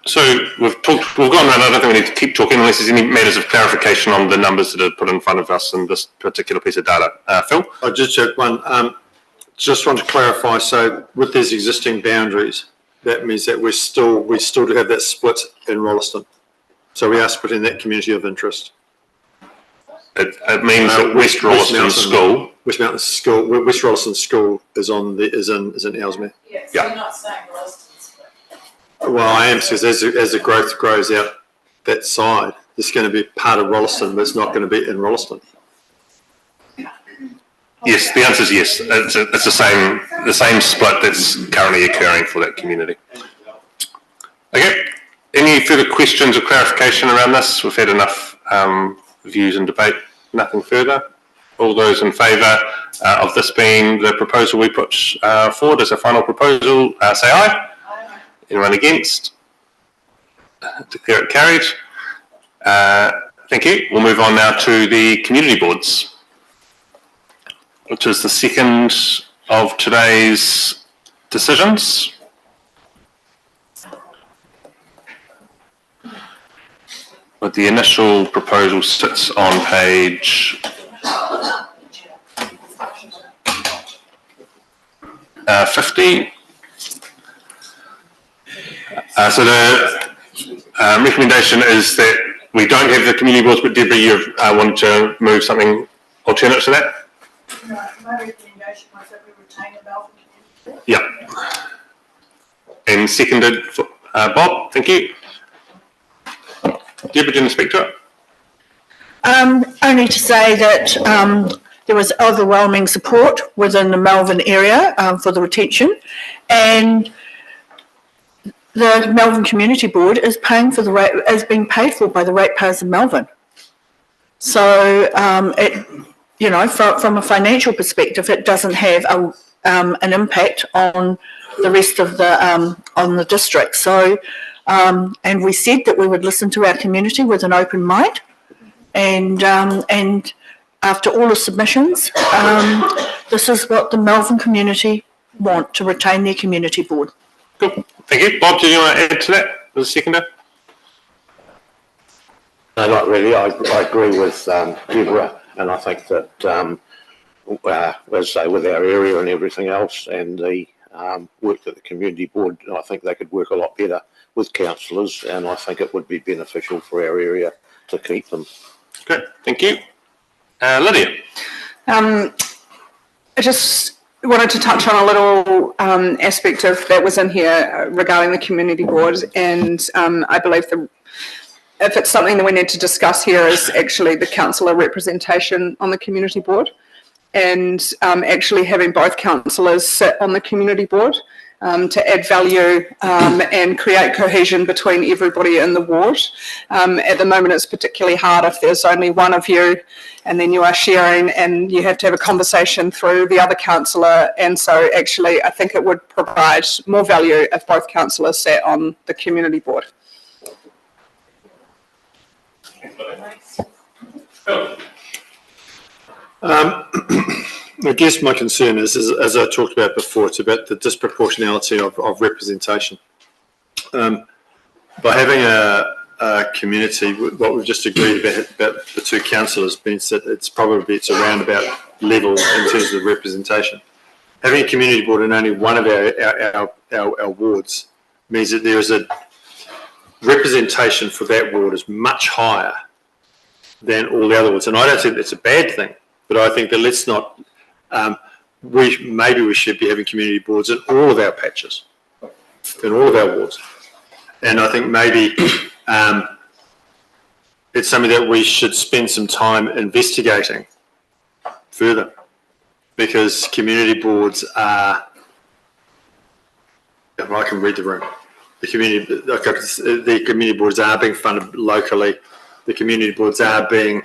So we've gone around. I don't think we need to keep talking unless there's any matters of clarification on the numbers that are put in front of us in this particular piece of data. Phil? I'll just check one. Just want to clarify, so with these existing boundaries, that means that we still do have that split in Rolleston. So we are splitting that community of interest. It means that West Rolleston School is in Ellesmere. Yes, Yeah. you're not saying Rolleston split. Well, I am, because as the growth grows out that side, it's going to be part of Rolleston, but it's not going to be in Rolleston. Yes, the answer is yes. It's the same split that's currently occurring for that community. Okay. Any further questions or clarification around this? We've had enough views and debate. Nothing further. All those in favour of this being the proposal we put forward as a final proposal, say aye. Aye. Anyone against? Declare it carried. Thank you. We'll move on now to the community boards, which is the second of today's decisions. But the initial proposal sits on page 50. So the recommendation is that we don't have the community boards, but Deborah, you've wanted to move something alternate to that? No, my recommendation was that we retain the Melbourne Community Board. Yeah. And seconded, Bob, thank you. Deborah, do you want to speak to it? Only to say that there was overwhelming support within the Melbourne area for the retention, and the Melbourne Community Board is paying for is being paid for by the ratepayers of Melbourne. So from a financial perspective, it doesn't have an impact on the rest of the district. So, and we said that we would listen to our community with an open mind, and after all the submissions, this is what the Melbourne community want, to retain their community board. Cool. Thank you. Bob, do you want to add to that as a seconder? No, not really. I agree with Deborah, and I think that, as I say, with our area and everything else, and the work that the community board, I think they could work a lot better with councillors, and I think it would be beneficial for our area to keep them. Good. Thank you. Lydia. wanted to touch on a little aspect of that was in here regarding the community board, and I believe if it's something that we need to discuss here is actually the councillor representation on the community board, and actually having both councillors sit on the community board to add value and create cohesion between everybody in the ward. At the moment, it's particularly hard if there's only one of you and then you are sharing and you have to have a conversation through the other councillor. And so actually, I think it would provide more value if both councillors sat on the community board. I guess my concern is, as I talked about before, it's about the disproportionality of representation. By having a community, what we've just agreed about the two councillors means that it's around about level in terms of representation. Having a community board in only one of our wards means that there is a representation for that ward is much higher than all the other wards. And I don't think that's a bad thing, but I think that let's not, maybe we should be having community boards in all of our patches, in all of our wards. And I think maybe it's something that we should spend some time investigating further, because community boards are, I can read the room. The community boards are being funded locally. The community boards are being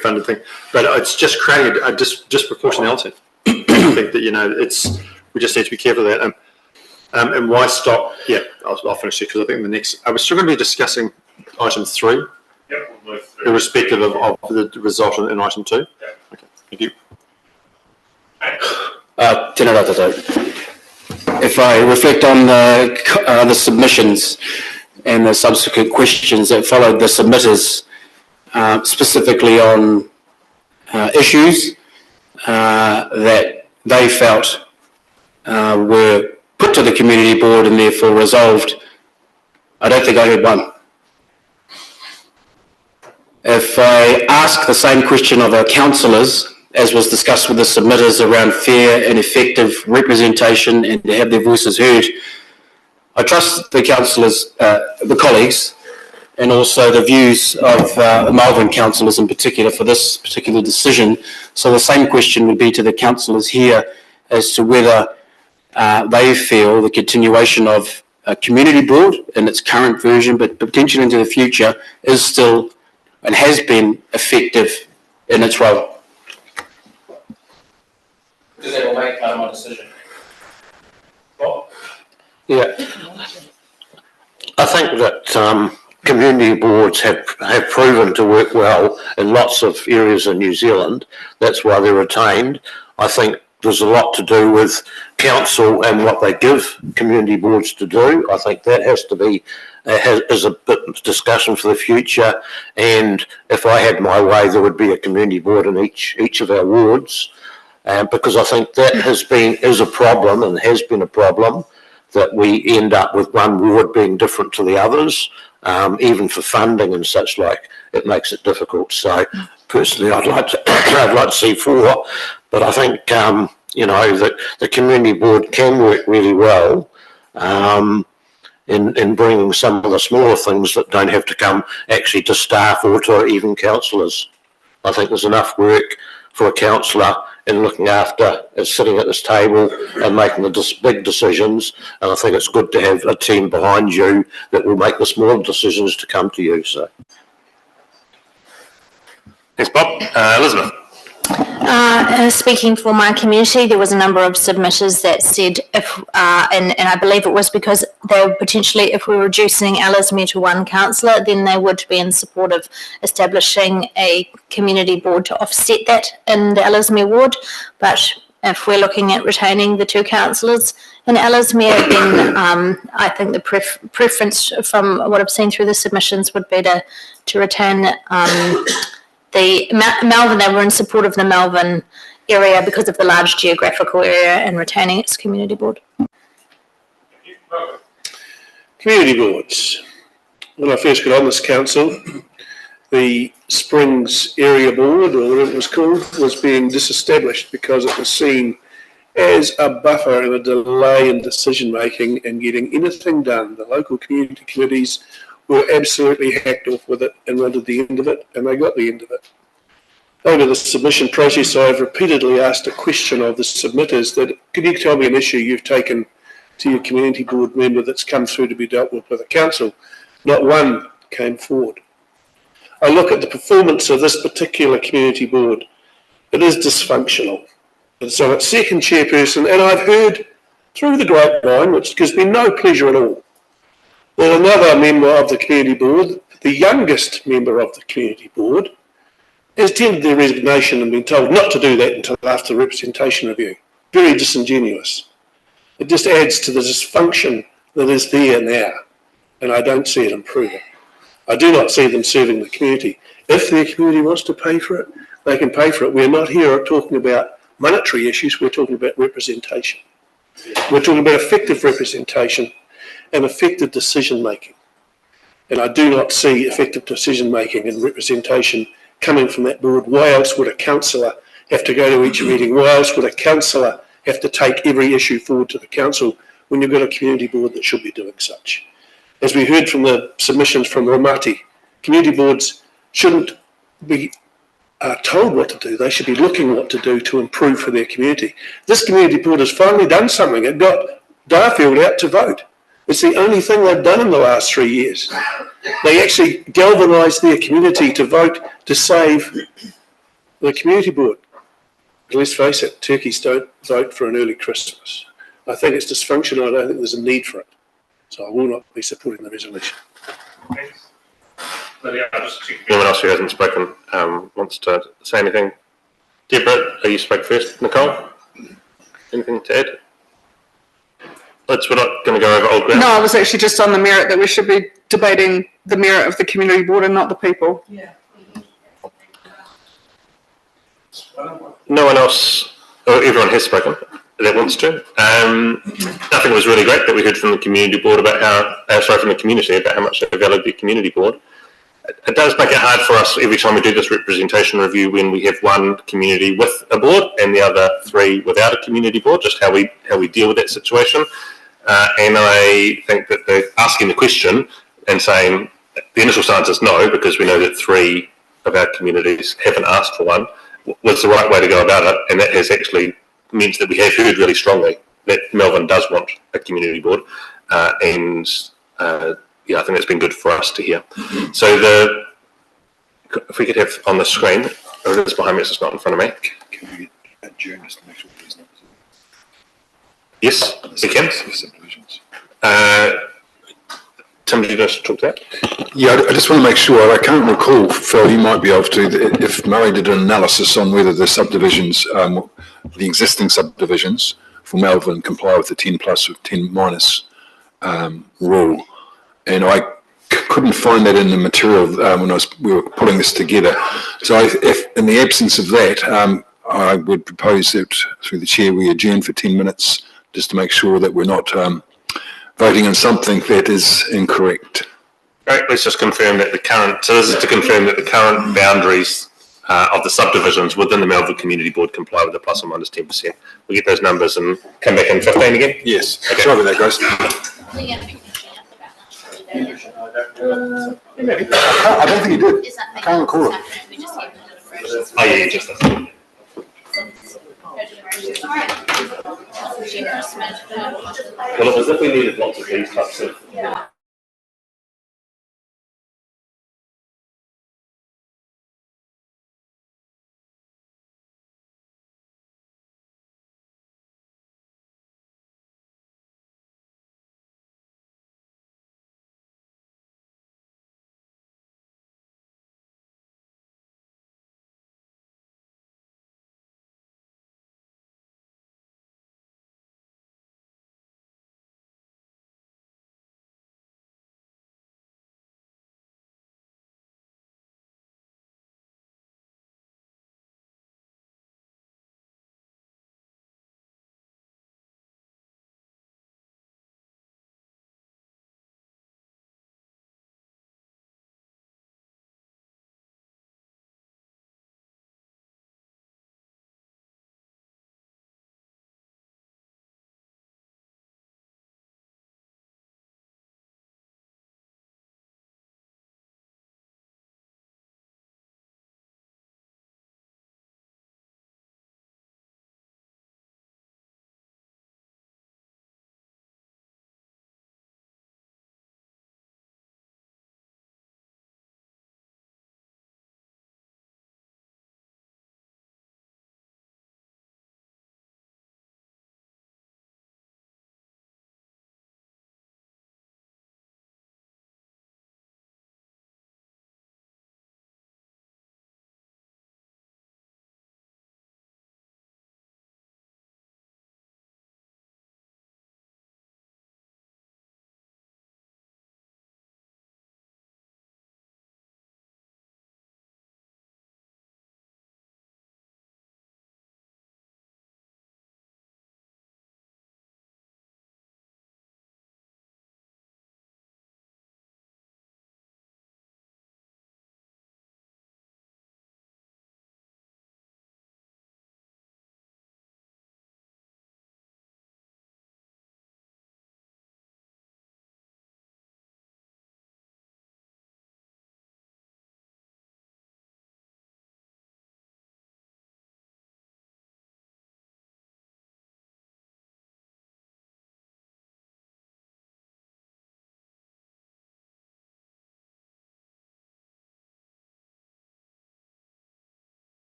funded thing, but it's just creating a disproportionality. I think that we just need to be careful of that. And why stop? Yeah, I'll finish it because I think the next. We're still going to be discussing item 3, Yep, we'll move through. irrespective of the result in item 2. Yep. Okay, thank you. Tēnā rā tātou. If I reflect on the submissions and the subsequent questions that followed the submitters, specifically on issues that they felt were put to the community board and therefore resolved, I don't think I heard one. If I ask the same question of our councillors, as was discussed with the submitters around fair and effective representation and to have their voices heard, I trust the councillors, the colleagues, and also the views of the Melbourne councillors in particular for this particular decision. So the same question would be to the councillors here as to whether they feel the continuation of a community board in its current version, but potentially into the future, is still and has been effective in its role. Because they will make part of my decision. Yeah. I think that community boards have proven to work well in lots of areas in New Zealand. That's why they're retained. I think there's a lot to do with council and what they give community boards to do. I think that has to be is a bit of discussion for the future. And if I had my way, there would be a community board in each of our wards, because I think that is a problem and has been a problem, that we end up with one ward being different to the others, even for funding and such like. It makes it difficult. So personally, I'd like to see 4, but I think that the community board can work really well in bringing some of the smaller things that don't have to come actually to staff or to even councillors. I think there's enough work for a councillor in looking after sitting at this table and making the big decisions, and I think it's good to have a team behind you that will make the smaller decisions to come to you. So, Thanks, Bob. Elizabeth. Speaking for my community, there was a number of submitters that said and I believe it was because they were potentially, if we were reducing Ellesmere to 1 councillor, then they would be in support of establishing a community board to offset that in the Ellesmere ward. But if we're looking at retaining the 2 councillors in Ellesmere, then I think the preference from what I've seen through the submissions would be to retain the Melbourne. They were in support of the Melbourne area because of the large geographical area and retaining its community board. Community boards. When I first got on this council, the Springs Area Board, or whatever it was called, was being disestablished because it was seen as a buffer and a delay in decision making and getting anything done. The local community committees were absolutely hacked off with it and wanted the end of it, and they got the end of it. Over the submission process, I've repeatedly asked a question of the submitters that, can you tell me an issue you've taken to your community board member that's come through to be dealt with the council? Not one came forward. I look at the performance of this particular community board. It is dysfunctional. It's on its second chairperson, and I've heard through the grapevine, which gives me no pleasure at all, that another member of the community board, the youngest member of the community board, has tendered their resignation and been told not to do that until after the representation review. Very disingenuous. It just adds to the dysfunction that is there now, and I don't see it improving. I do not see them serving the community. If their community wants to pay for it, they can pay for it. We're not here talking about monetary issues, we're talking about representation. We're talking about effective representation and effective decision making. And I do not see effective decision making and representation coming from that board. Why else would a councillor have to go to each meeting? Why else would a councillor have to take every issue forward to the council when you've got a community board that should be doing such? As we heard from the submissions from Ramati, community boards shouldn't be told what to do. They should be looking what to do to improve for their community. This community board has finally done something. It got Darfield out to vote. It's the only thing they've done in the last 3 years. They actually galvanised their community to vote to save the community board. But let's face it, turkeys don't vote for an early Christmas. I think it's dysfunctional. I don't think there's a need for it. So I will not be supporting the resolution. Thanks. Anyone else who hasn't spoken wants to say anything? Deborah, you spoke first. Nicole, anything to add? We're not going to go over old ground. No, I was actually just on the merit that we should be debating the merit of the community board and not the people. Yeah. No one else, or everyone has spoken that wants to. I think it was really great that we heard from the community board about from the community about how much they valued the community board. It does make it hard for us every time we do this representation review when we have one community with a board and the other three without a community board, just how we deal with that situation. And I think that they're asking the question and saying the initial stance is no, because we know that 3 of our communities haven't asked for one, was the right way to go about it. And that has actually meant that we have heard really strongly that Melbourne does want a community board. I think that's been good for us to hear. So if we could have on the screen, it is behind me, it's not in front of me. Can we adjourn just to make sure there's not? Yes, we can. Tim, did you just talk to that? Yeah, I just want to make sure, I can't recall, Phil, you might be able to, if Murray did an analysis on whether the subdivisions, the existing subdivisions for Melbourne comply with the 10 plus or 10 minus rule. And I couldn't find that in the material when we were putting this together. So if in the absence of that, I would propose that through the chair we adjourn for 10 minutes just to make sure that we're not voting on something that is incorrect. Great, let's just confirm that this is to confirm that the current boundaries of the subdivisions within the Melbourne Community Board comply with the plus or minus 10%. We'll get those numbers and come back in 15 again? Yes. Okay. Sorry about that, guys. I don't think he did. I can't recall it. Oh yeah, just that. Well, it was if we needed lots of these types of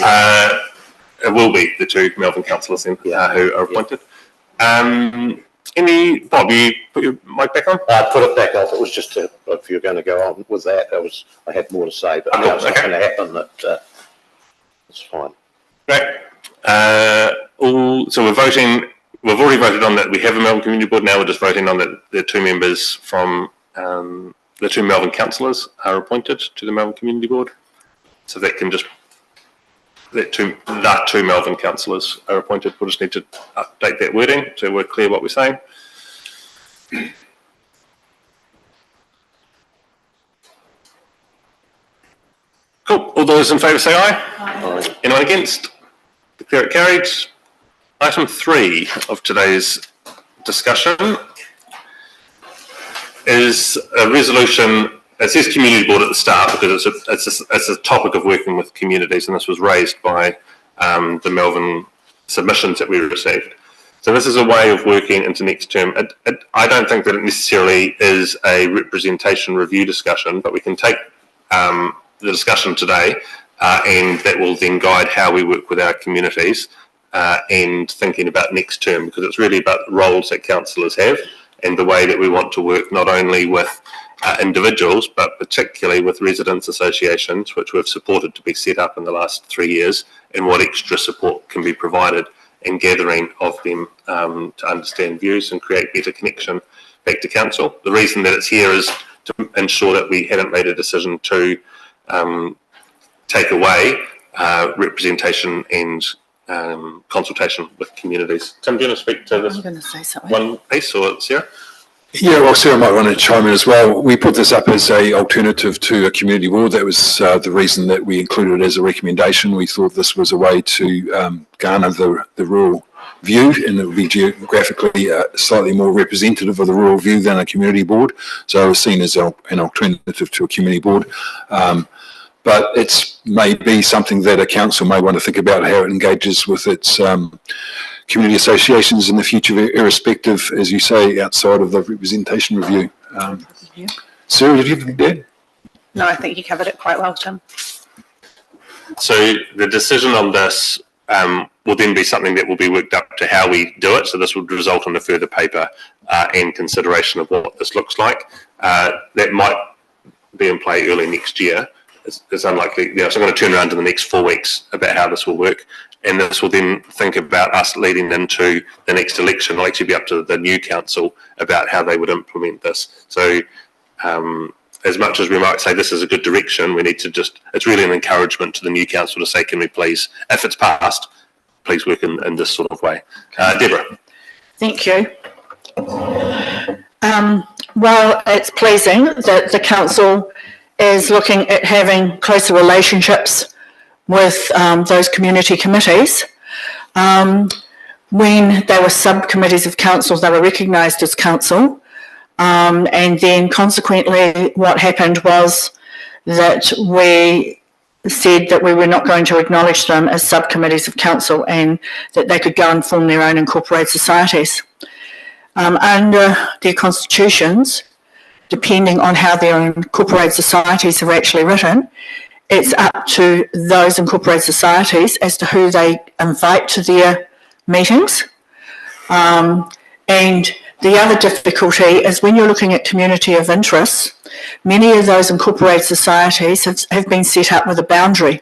It will be the two Melbourne councillors then who are appointed. Bob, you put your mic back on? I put it back off. It was just if you're going to go on with that, I had more to say, but now it's not going to happen. It's fine. Great. So we're voting. We've already voted on that. We have a Melbourne Community Board. Now we're just voting on that the two members from the two Melbourne councillors are appointed to the Melbourne Community Board. So that can just the two Melbourne councillors are appointed. We'll just need to update that wording so we're clear what we're saying. Cool. All those in favour say aye. Aye. Anyone against? Declare it carried. Item 3 of today's discussion is a resolution. It says community board at the start because it's a topic of working with communities, and this was raised by the Melbourne submissions that we received. So this is a way of working into next term. I don't think that it necessarily is a representation review discussion, but we can take the discussion today and that will then guide how we work with our communities and thinking about next term, because it's really about the roles that councillors have and the way that we want to work not only with individuals, but particularly with residents associations, which we've supported to be set up in the last 3 years, and what extra support can be provided in gathering of them to understand views and create better connection back to council. The reason that it's here is to ensure that we haven't made a decision to take away representation and consultation with communities. Tim, do you want to speak to this? I'm going to say something. One piece, or Sarah? Yeah, well, Sarah might want to chime in as well. We put this up as a alternative to a community board. That was the reason that we included it as a recommendation. We thought this was a way to garner the rural view, and it would be geographically slightly more representative of the rural view than a community board. So it was seen as an alternative to a community board. But it's maybe something that a council may want to think about how it engages with its community associations in the future, irrespective, as you say, outside of the representation review. Sarah, did you have anything to add? No, I think you covered it quite well, Tim. So the decision on this will then be something that will be worked up to how we do it. So this would result in a further paper and consideration of what this looks like. That might be in play early next year. It's unlikely, so I'm going to turn around in the next 4 weeks about how this will work. And this will then think about us leading into the next election. It'll actually be up to the new council about how they would implement this. So as much as we might say this is a good direction, we need to it's really an encouragement to the new council to say, can we please, if it's passed, please work in this sort of way. Deborah. Thank you. Well, it's pleasing that the council is looking at having closer relationships with those community committees. When they were subcommittees of council, they were recognised as council. And then consequently, what happened was that we said that we were not going to acknowledge them as subcommittees of council and that they could go and form their own incorporated societies. Under their constitutions, depending on how their incorporated societies are actually written, it's up to those incorporated societies as to who they invite to their meetings. And the other difficulty is when you're looking at community of interest, many of those incorporated societies have been set up with a boundary.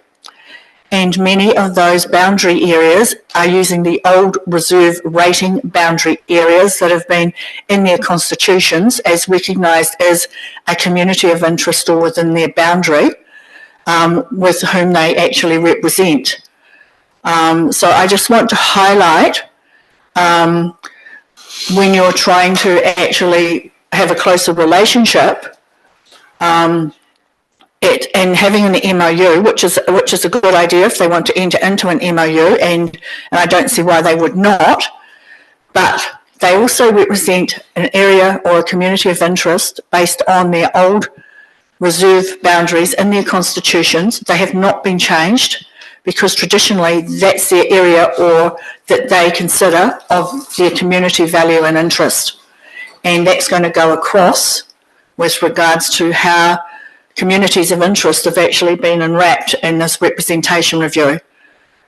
And many of those boundary areas are using the old reserve rating boundary areas that have been in their constitutions as recognised as a community of interest or within their boundary with whom they actually represent. So I just want to highlight when you're trying to actually have a closer relationship and having an MOU, which is a good idea if they want to enter into an MOU, and I don't see why they would not, but they also represent an area or a community of interest based on their old reserve boundaries in their constitutions. They have not been changed because traditionally that's their area or that they consider of their community value and interest. And that's going to go across with regards to how communities of interest have actually been enwrapped in this representation review.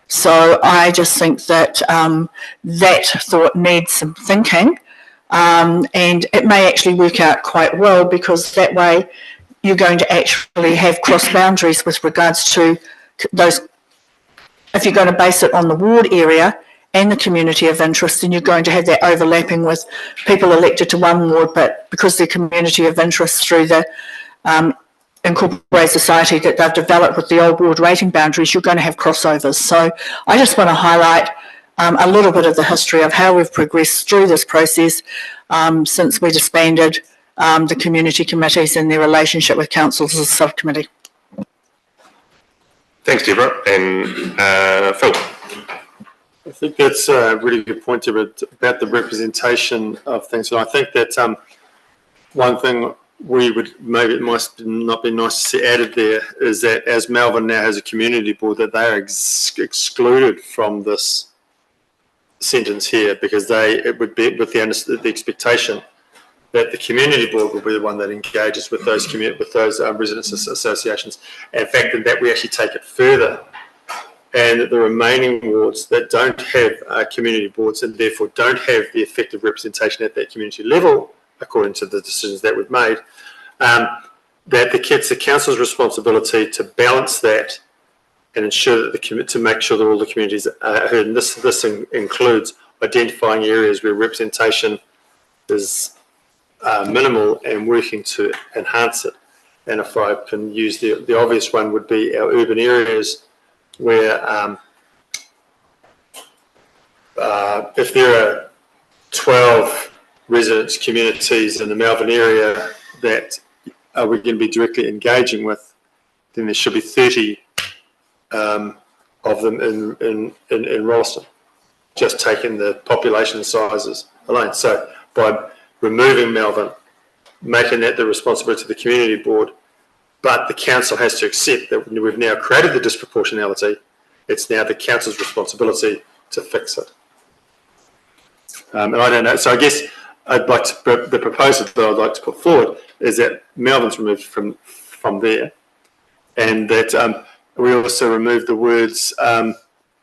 So I just think that that thought needs some thinking, and it may actually work out quite well, because that way you're going to actually have cross boundaries with regards to those. If you're going to base it on the ward area and the community of interest, then you're going to have that overlapping with people elected to one ward, but because they're community of interest through the incorporated society that they've developed with the old ward rating boundaries, you're going to have crossovers. So I just want to highlight a little bit of the history of how we've progressed through this process since we disbanded the community committees and their relationship with councils as a subcommittee. Thanks, Deborah. And Phil. I think that's a really good point, Deborah, about the representation of things. And I think that one thing we would, maybe it might not be nice to see added there, is that as Melbourne now has a community board, that they are excluded from this sentence here, because it would be with the expectation that the community board will be the one that engages with those residents associations. In fact, that we actually take it further, and that the remaining wards that don't have community boards and therefore don't have the effective representation at that community level, according to the decisions that we've made, that it's the council's responsibility to balance that and ensure that to make sure that all the communities are heard. And this includes identifying areas where representation is minimal and working to enhance it. And if I can use the obvious one, would be our urban areas, where if there are 12 residents communities in the Melbourne area that we're going to be directly engaging with, then there should be 30 of them in Rolleston, just taking the population sizes alone. So by removing Melbourne, making that the responsibility of the community board, but the council has to accept that we've now created the disproportionality. It's now the council's responsibility to fix it. And I don't know. So I guess I'd like to, the proposal that I'd like to put forward is that Melbourne's removed from there, and that we also remove the words.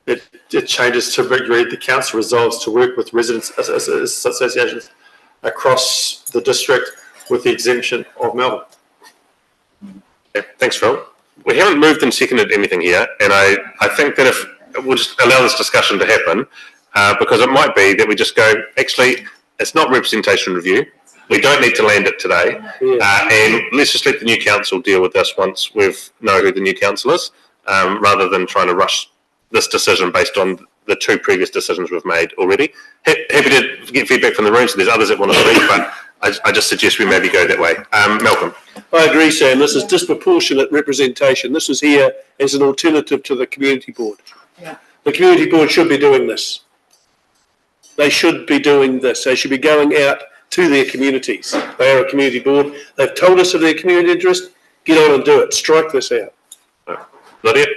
It changes to read: the council resolves to work with residents associations across the district with the exemption of Melbourne. Okay, thanks, Phil. We haven't moved and seconded anything here, and I think that if we'll just allow this discussion to happen, because it might be that we just go, actually, it's not representation review. We don't need to land it today, and let's just let the new council deal with this once we know who the new council is, rather than trying to rush this decision based on the two previous decisions we've made already. Happy to get feedback from the room, so there's others that want to speak, but I just suggest we maybe go that way. Malcolm. I agree, Sam. This is disproportionate representation. This is here as an alternative to the community board. Yeah. The community board should be doing this. They should be doing this. They should be going out to their communities. They are a community board. They've told us of their community interest. Get on and do it. Strike this out. Lydia?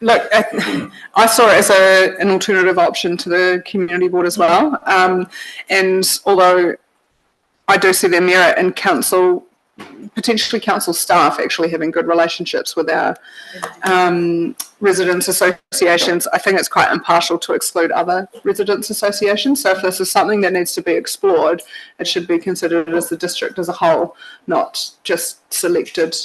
Look, I saw it as an alternative option to the community board as well. And although I do see their merit in council, potentially council staff actually having good relationships with our residents associations, I think it's quite impartial to exclude other residents associations. So if this is something that needs to be explored, it should be considered as the district as a whole, not just selected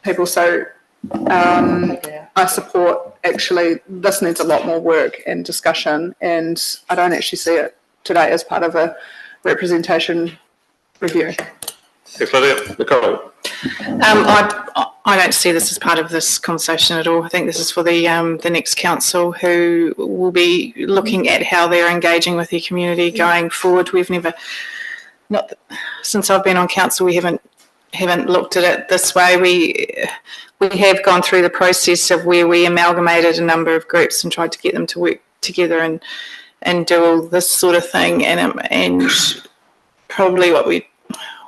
people. So I support, actually, this needs a lot more work and discussion, and I don't actually see it today as part of a representation review. Thanks, Lydia. Nicole? I don't see this as part of this conversation at all. I think this is for the next council, who will be looking at how they're engaging with their community going forward. We've never, since I've been on council, we haven't looked at it this way. We have gone through the process of where we amalgamated a number of groups and tried to get them to work together and do all this sort of thing. And probably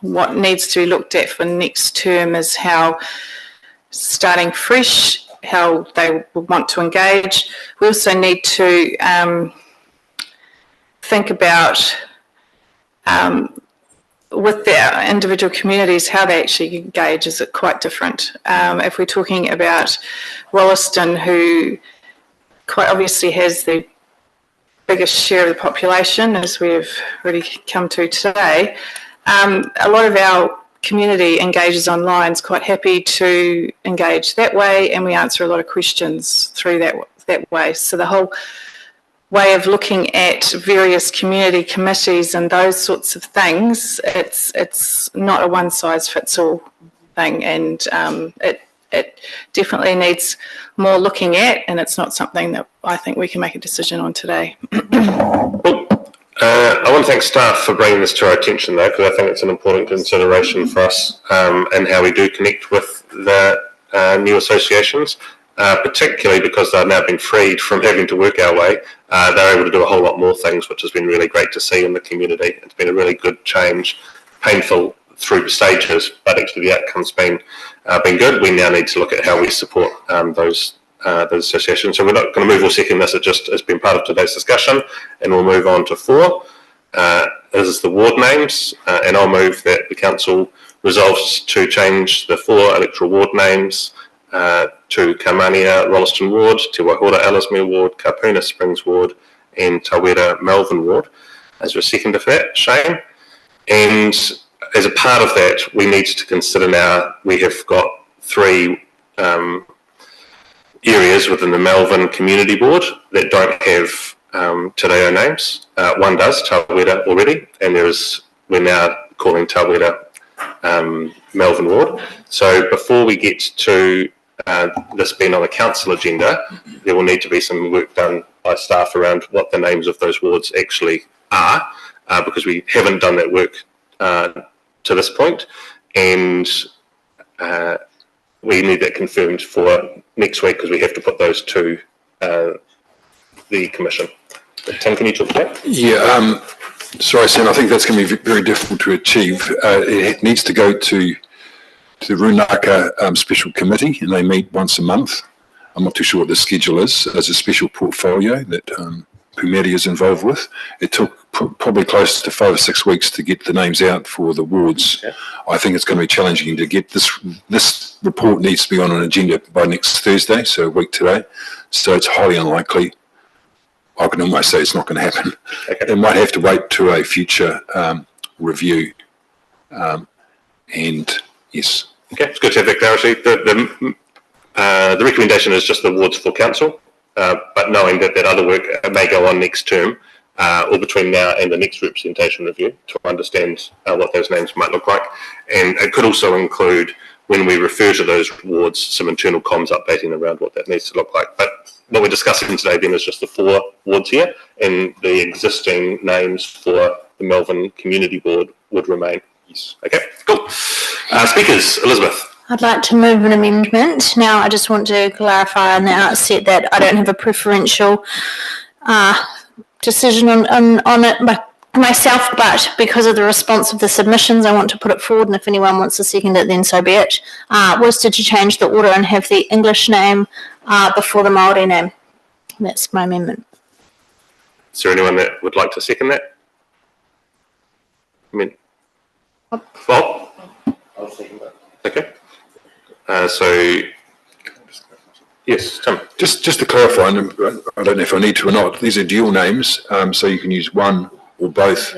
what needs to be looked at for next term is how, starting fresh, how they want to engage. We also need to think about with their individual communities, how they actually engage. Is it quite different? If we're talking about Rolleston, who quite obviously has the biggest share of the population, as we've already come to today. A lot of our community engages online, is quite happy to engage that way, and we answer a lot of questions through that way. So the whole way of looking at various community committees and those sorts of things, it's not a one size fits all thing, and it definitely needs more looking at, and it's not something that I think we can make a decision on today. I want to thank staff for bringing this to our attention, though, because I think it's an important consideration for us and how we do connect with the new associations, particularly because they've now been freed from having to work our way. They're able to do a whole lot more things, which has been really great to see in the community. It's been a really good change, painful through stages, but actually the outcome's been good. We now need to look at how we support those associations. So we're not going to move or second this, it just has been part of today's discussion, and we'll move on to 4. This is the ward names, and I'll move that the council resolves to change the 4 electoral ward names to Kamania Rolleston Ward, Te Waihora Ellesmere Ward, Kapuna Springs Ward, and Tawera Melvin Ward. As a second of that, Shane. And as a part of that, we need to consider now, we have got 3 areas within the Melvin Community Board that don't have Te Reo names. One does, Tawera already, and we're now calling Tawera Melvin Ward. So before we get to this being on a council agenda, there will need to be some work done by staff around what the names of those wards actually are, because we haven't done that work to this point, and we need that confirmed for next week because we have to put those to the commission. Tim, can you talk to that? Yeah, sorry, Sam, I think that's going to be very difficult to achieve. It needs to go to the Runaka Special Committee, and they meet once a month. I'm not too sure what the schedule is. There's a special portfolio that Pumeria is involved with. It took probably close to 5 or 6 weeks to get the names out for the wards. Okay. I think it's going to be challenging to get this report needs to be on an agenda by next Thursday, so a week today. So it's highly unlikely. I can almost say it's not going to happen. Okay. It might have to wait to a future review. And yes. Okay, it's good to have that clarity. The recommendation is just the wards for council. But knowing that other work may go on next term, or between now and the next representation review, to understand what those names might look like. And it could also include, when we refer to those wards, some internal comms updating around what that needs to look like. But what we're discussing today then is just the 4 wards here, and the existing names for the Melvin Community Board would remain. Yes. Okay, cool. Speakers, Elizabeth. I'd like to move an amendment. Now, I just want to clarify on the outset that I don't have a preferential decision on it myself, but because of the response of the submissions, I want to put it forward, and if anyone wants to second it, then so be it. Was to change the order and have the English name before the Māori name. That's my amendment. Is there anyone that would like to second that? Bob? I'll second that. Okay. So, yes, Tim. Just to clarify, and I don't know if I need to or not, these are dual names, so you can use one or both.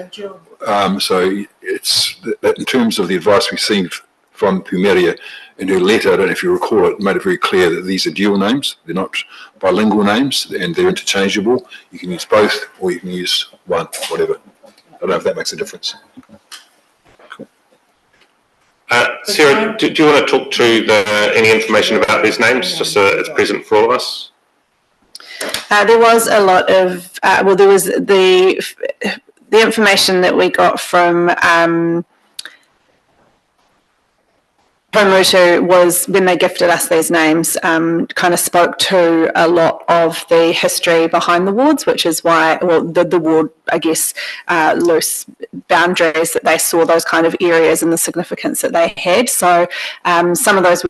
So it's that in terms of the advice we've seen from Pumeria in her letter, I don't know if you recall it, made it very clear that these are dual names. They're not bilingual names, and they're interchangeable. You can use both, or you can use one, whatever. I don't know if that makes a difference. Sarah, do you want to talk to any information about these names, just so it's present for all of us? There was a lot of, there was the information that we got from Rutu was when they gifted us these names, kind of spoke to a lot of the history behind the wards, which is why, well, the ward, I guess, loose boundaries that they saw those kind of areas and the significance that they had. So some of those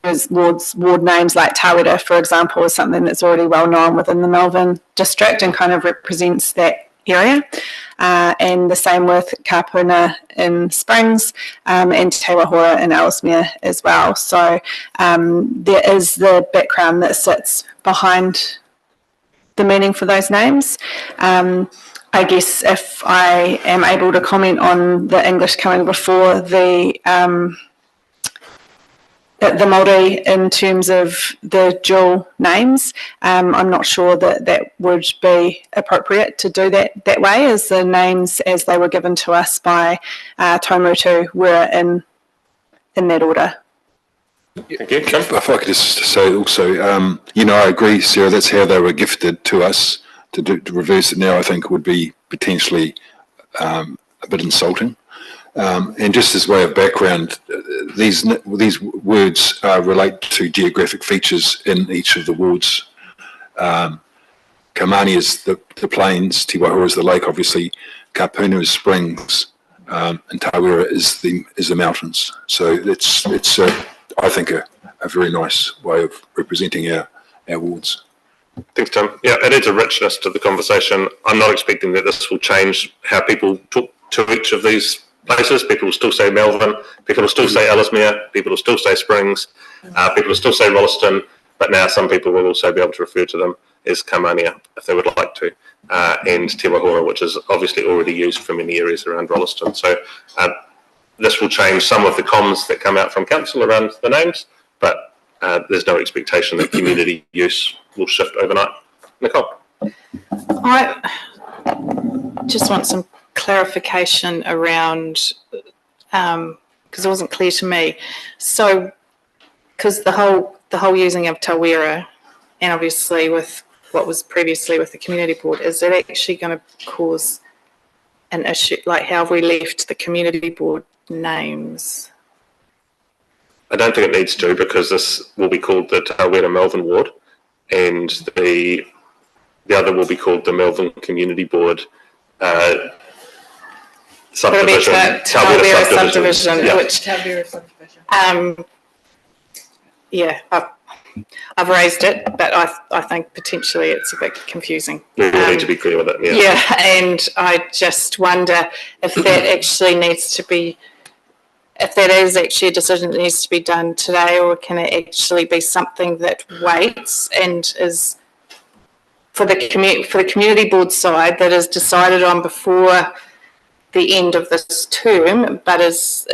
ward names like Tawera, for example, is something that's already well known within the Melvin district and kind of represents that area. And the same with Kapuna in Springs and Te Waihora in Ellesmere as well. So there is the background that sits behind the meaning for those names. I guess if I am able to comment on the English coming before the Māori in terms of the dual names, I'm not sure that that would be appropriate to do that way, as the names as they were given to us by Taumarutu were in that order. Thank you. Kim? If I could just say also, I agree, Sarah, that's how they were gifted to us. To reverse it now, I think would be potentially a bit insulting. And just as way of background, these words relate to geographic features in each of the wards. Kamani is the plains, Tiwahura is the lake, obviously, Kapuna is springs, and Tawera is the mountains. So it's I think a very nice way of representing our wards. Thanks, Tim. Yeah, it adds a richness to the conversation. I'm not expecting that this will change how people talk to each of these places. People will still say Melvin, people will still say Ellesmere, people will still say Springs, people will still say Rolleston, but now some people will also be able to refer to them as Kamania if they would like to, and Te Wahora, which is obviously already used for many areas around Rolleston. So this will change some of the comms that come out from council around the names, but there's no expectation that community use will shift overnight. Nicole? I just want some clarification around, because it wasn't clear to me. So, because the whole using of Tawera, and obviously with what was previously with the community board, is it actually going to cause an issue? Like, how have we left the community board names? I don't think it needs to, because this will be called the Tawera Melvin Ward, and the other will be called the Melvin Community Board subdivision. Tawera subdivision, yeah. which I've raised it, but I think potentially it's a bit confusing. We need to be clear with it. Yeah. Yeah, and I just wonder if that actually needs to be, if that is actually a decision that needs to be done today, or can it actually be something that waits and is for the community board side that is decided on before the end of this term, but has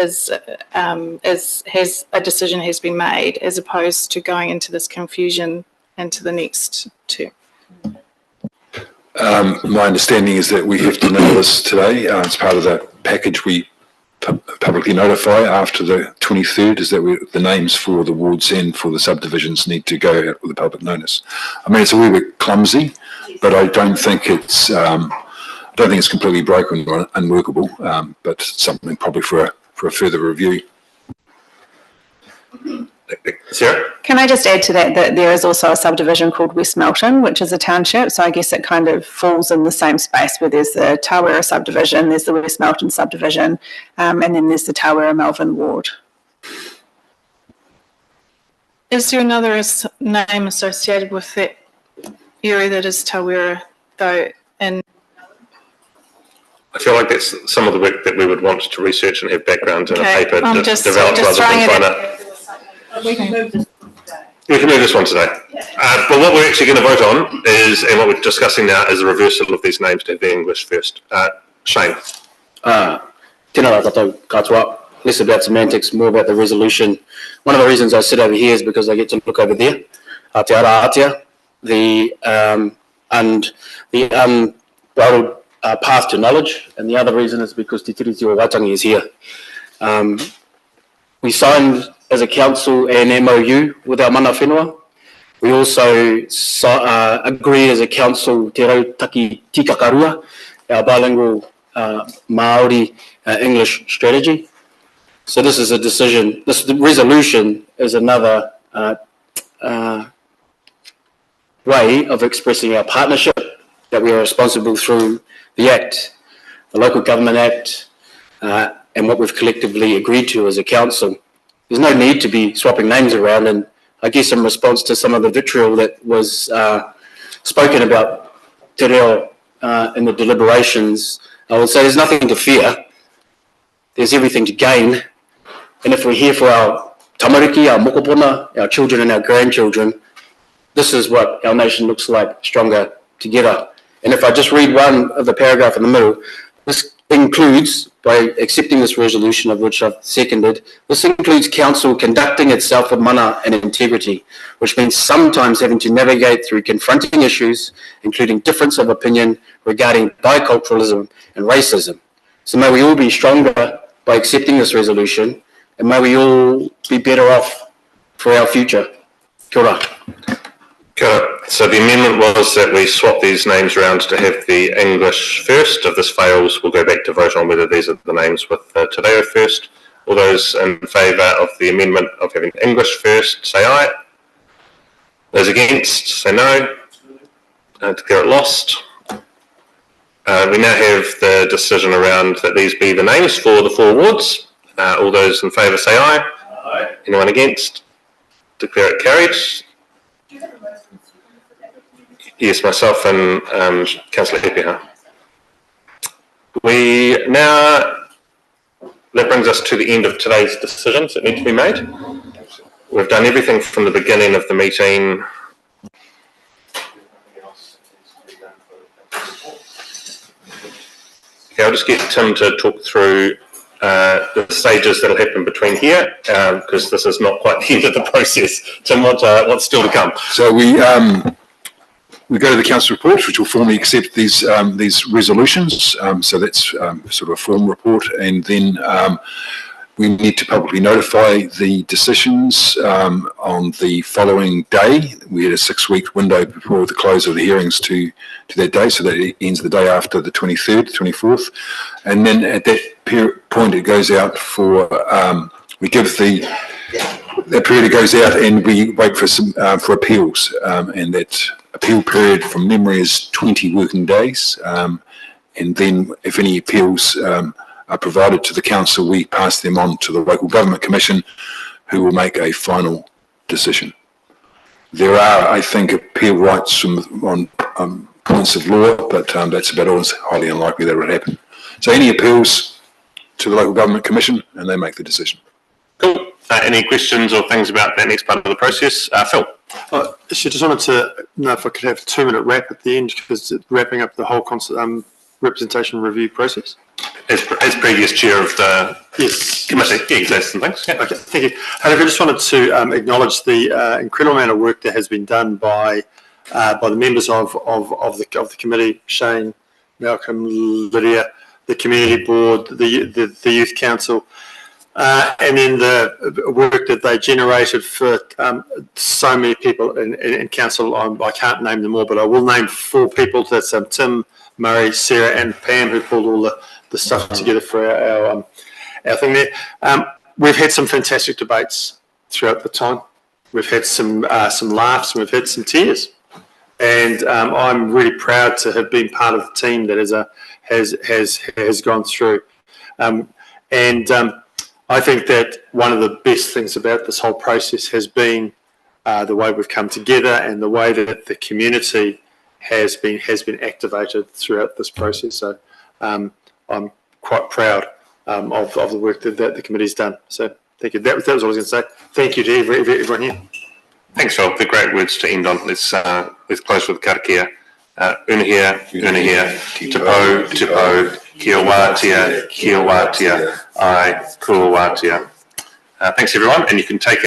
a decision has been made, as opposed to going into this confusion into the next term. My understanding is that we have to know this today. It's part of the package we publicly notify after the 23rd, is that the names for the wards and for the subdivisions need to go out with a public notice. I mean, it's a wee bit clumsy, but I don't think it's completely broken or unworkable, but something probably for a further review. Sarah? Can I just add to that there is also a subdivision called West Melton, which is a township, so I guess it kind of falls in the same space where there's the Tawera subdivision, there's the West Melton subdivision, and then there's the Tawera Melvin ward. Is there another name associated with that area that is Tawera, though? And I feel like that's some of the work that we would want to research and have background in a paper just developed rather than trying to... We can move this today. We can move this one today. But what we're actually going to vote on is, and what we're discussing now, is the reversal of these names to have the English first. Shane. Tēnā rā tātou katoa. Less about semantics, more about the resolution. One of the reasons I sit over here is because I get to look over there. Aotearoa Aotea, and the unbridled path to knowledge. And the other reason is because Te Tiriti o Waitangi is here. We signed as a council an MOU with our mana whenua. We also agreed as a council te rautaki tikakarua, our bilingual Māori English strategy. So this is a decision, this resolution is another way of expressing our partnership that we are responsible through the Act, the Local Government Act, and what we've collectively agreed to as a council. There's no need to be swapping names around, and I guess in response to some of the vitriol that was spoken about te reo in the deliberations, I would say there's nothing to fear. There's everything to gain. And if we're here for our tamariki, our mokopona, our children and our grandchildren, this is what our nation looks like, stronger together. And if I just read one of the paragraph in the middle, this includes, by accepting this resolution of which I've seconded, this includes council conducting itself with mana and integrity, which means sometimes having to navigate through confronting issues, including difference of opinion regarding biculturalism and racism. So may we all be stronger by accepting this resolution, and may we all be better off for our future. Kia ora. Kia ora. So the amendment was that we swap these names around to have the English first. If this fails, we'll go back to vote on whether these are the names with Te Reo first. All those in favour of the amendment of having English first, say aye. Those against, say no. Declare it lost. We now have the decision around that these be the names for the 4 wards. All those in favour say aye. Aye. Anyone against? Declare it carried. Yes, myself and Councillor Hepeha. That brings us to the end of today's decisions that need to be made. We've done everything from the beginning of the meeting. Okay, I'll just get Tim to talk through the stages that'll happen between here, because this is not quite the end of the process. Tim, what's still to come? So we go to the council reports, which will formally accept these resolutions. So that's sort of a form report, and then we need to publicly notify the decisions on the following day. We had a 6-week window before the close of the hearings to that day, so that it ends the day after the 23rd, 24th. And then at that point it goes out for, we give that period goes out and we wait for appeals, and that appeal period from memory is 20 working days. And then if any appeals are provided to the council, we pass them on to the Local Government Commission, who will make a final decision. There are, I think, appeal rights on points of law, but that's about all. It's highly unlikely that would happen. So any appeals to the Local Government Commission, and they make the decision. Cool. Any questions or things about that next part of the process? Phil? I just wanted to know if I could have a 2-minute wrap at the end, because it's wrapping up the whole representation review process. As previous chair of the committee, those things. Yeah. Okay, thank you. However, I just wanted to acknowledge the incredible amount of work that has been done by the members of the committee, Shane, Malcolm, Lydia, the community board, the youth council, and then the work that they generated for so many people in council. I can't name them all, but I will name 4 people. That's Tim, Murray, Sarah, and Pam, who pulled all the stuff together for our thing there. We've had some fantastic debates throughout the time. We've had some laughs, and we've had some tears, and I'm really proud to have been part of the team that has gone through. I think that one of the best things about this whole process has been the way we've come together and the way that the community has been activated throughout this process. So I'm quite proud of the work that the committee's done. So thank you. That was what I was going to say. Thank you to everyone here. Thanks, Phil. They're great words to end on. Let's close with karakia. Unahia, Tupo, Tupo, Kia wātia, ai, kua wātia. Thanks, everyone, and you can take